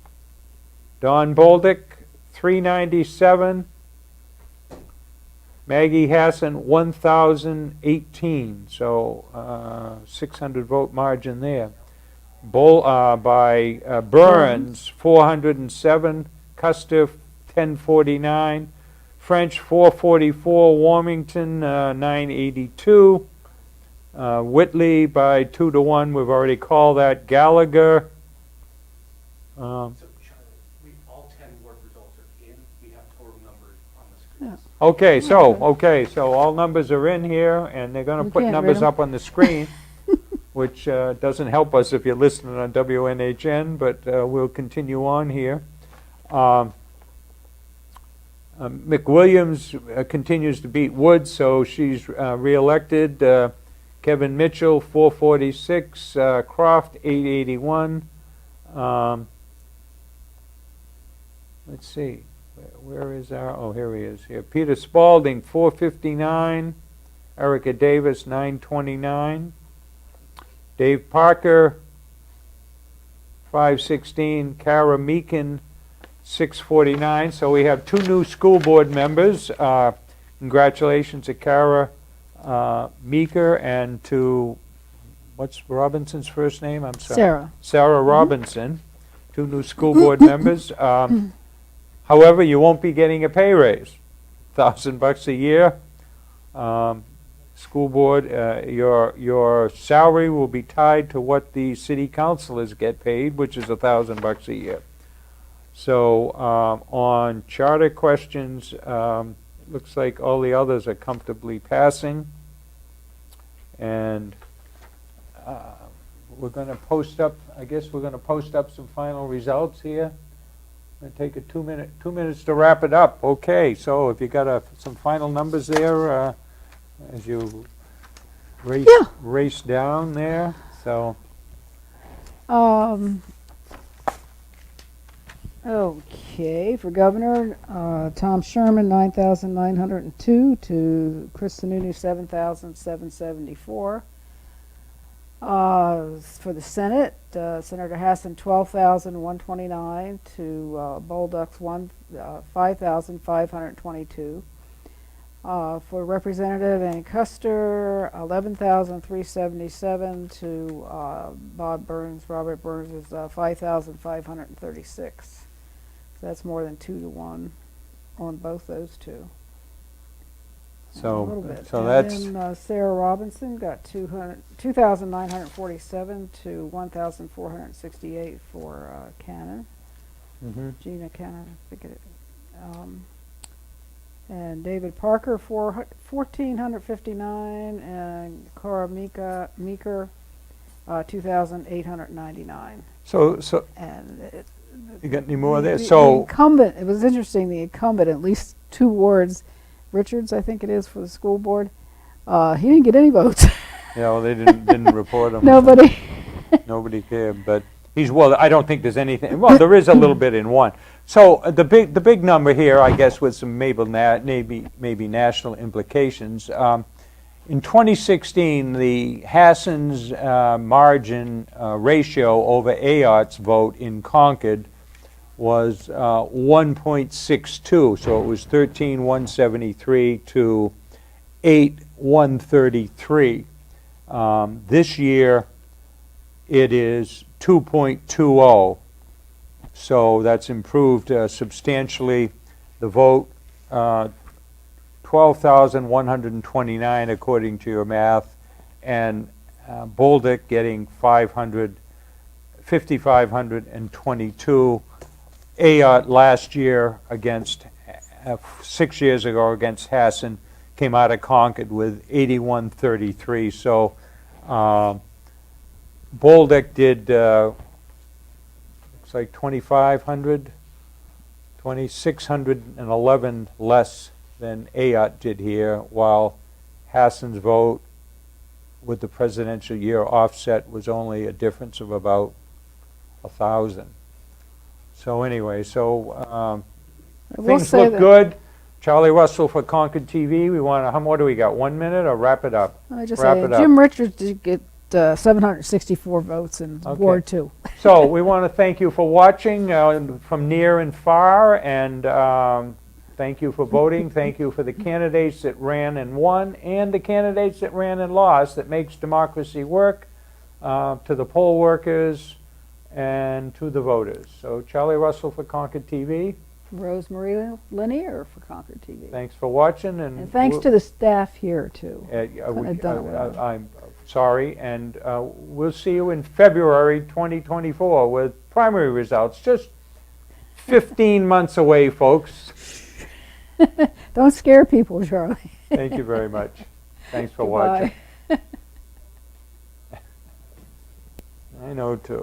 Don Bolduc, 3:97. Maggie Hassan, 1,018, so 600 vote margin there. Burns, 407. Custer, 1049. French, 444. Warmington, 982. Whitley by 2 to 1. We've already called that. Gallagher. All 10 ward results are in. We have total numbers on the screen. Yeah. Okay, so all numbers are in here, and they're going to put can't read numbers 'em. up on the screen, which doesn't help us if you're listening on WNHN, but we'll continue on here. McWilliams continues to beat Woods, so she's reelected. Kevin Mitchell, 446. Croft, 881. Let's see. Where is our, oh, here he is here. Peter Spalding, 459. Erica Davis, 929. Dave Parker, 516. Kara Meekin, 649. So we have 2 new school board members. Congratulations to Kara Meeker and to, what's Robinson's first name? I'm sorry. Sarah. Sarah Robinson, 2 new school board members. However, you won't be getting a pay raise, $1,000 a year. School board, your salary will be tied to what the city councilors get paid, which is $1,000 a year. So on charter questions, it looks like all the others are comfortably passing, and we're going to post up. I guess we're going to post up some final results here. Going to take a 2 minutes to wrap it up. Okay, so if you got some final numbers there as you race down there. So. Okay, for governor, Tom Sherman, 9,902 to Chris Sununu, 7,774. For the Senate, Senator Hassan, 12,129 to Bolduc's 5,522. For Representative Ann Custer, 11,377 to Robert Burns is 5,536. So that's more than 2 to 1 on both those two. So, a little bit. so And that's then, Sarah Robinson got 2,947 to 1,468 for Cannon. Gina Cannon, I think it. And David Parker, 1,459, and Cora Meeker, 2,899. so. And You got any more there? the So incumbent, it was interesting, the incumbent, at least 2 wards, Richards, I think it is, for the school board, he didn't get any votes. yeah, well, they didn't report them. Nobody. Nobody cared, but well, I don't think there's anything, well, there is a little bit in one. So the big number here, I guess, with some maybe national implications. In 2016, the Hassan's margin ratio over Ayott's vote in Concord was 1.62. So it was 13,173 to 8,133. This year, it is 2.20. So that's improved substantially. The vote, 12,129 according to your math, and Bolduc getting 5,522. Ayotte last year against, 6 years ago against Hassan, came out of Concord with 8133. So Bolduc did, looks like 2,500, 2,611 less than Ayotte did here, while Hassan's vote with the presidential year offset was only a difference of about 1,000. So anyway, things look good. Charlie Russell for Concord TV. We want to, what do we got, 1 minute or wrap it up? I just say Jim Richards did get 764 votes in Ward 2. So we want to thank you for watching from near and far, and thank you for voting. Thank you for the candidates that ran and won, and the candidates that ran and lost. That makes democracy work. To the poll workers and to the voters. So Charlie Russell for Concord TV. Rosemarie Lanier for Concord TV. Thanks for watching, and thanks to the staff here too. I'm sorry, and we'll see you in February 2024 with primary results. Just 15 months away, folks. Don't scare people, Charlie. Thank you very much. Thanks for watching. I know too.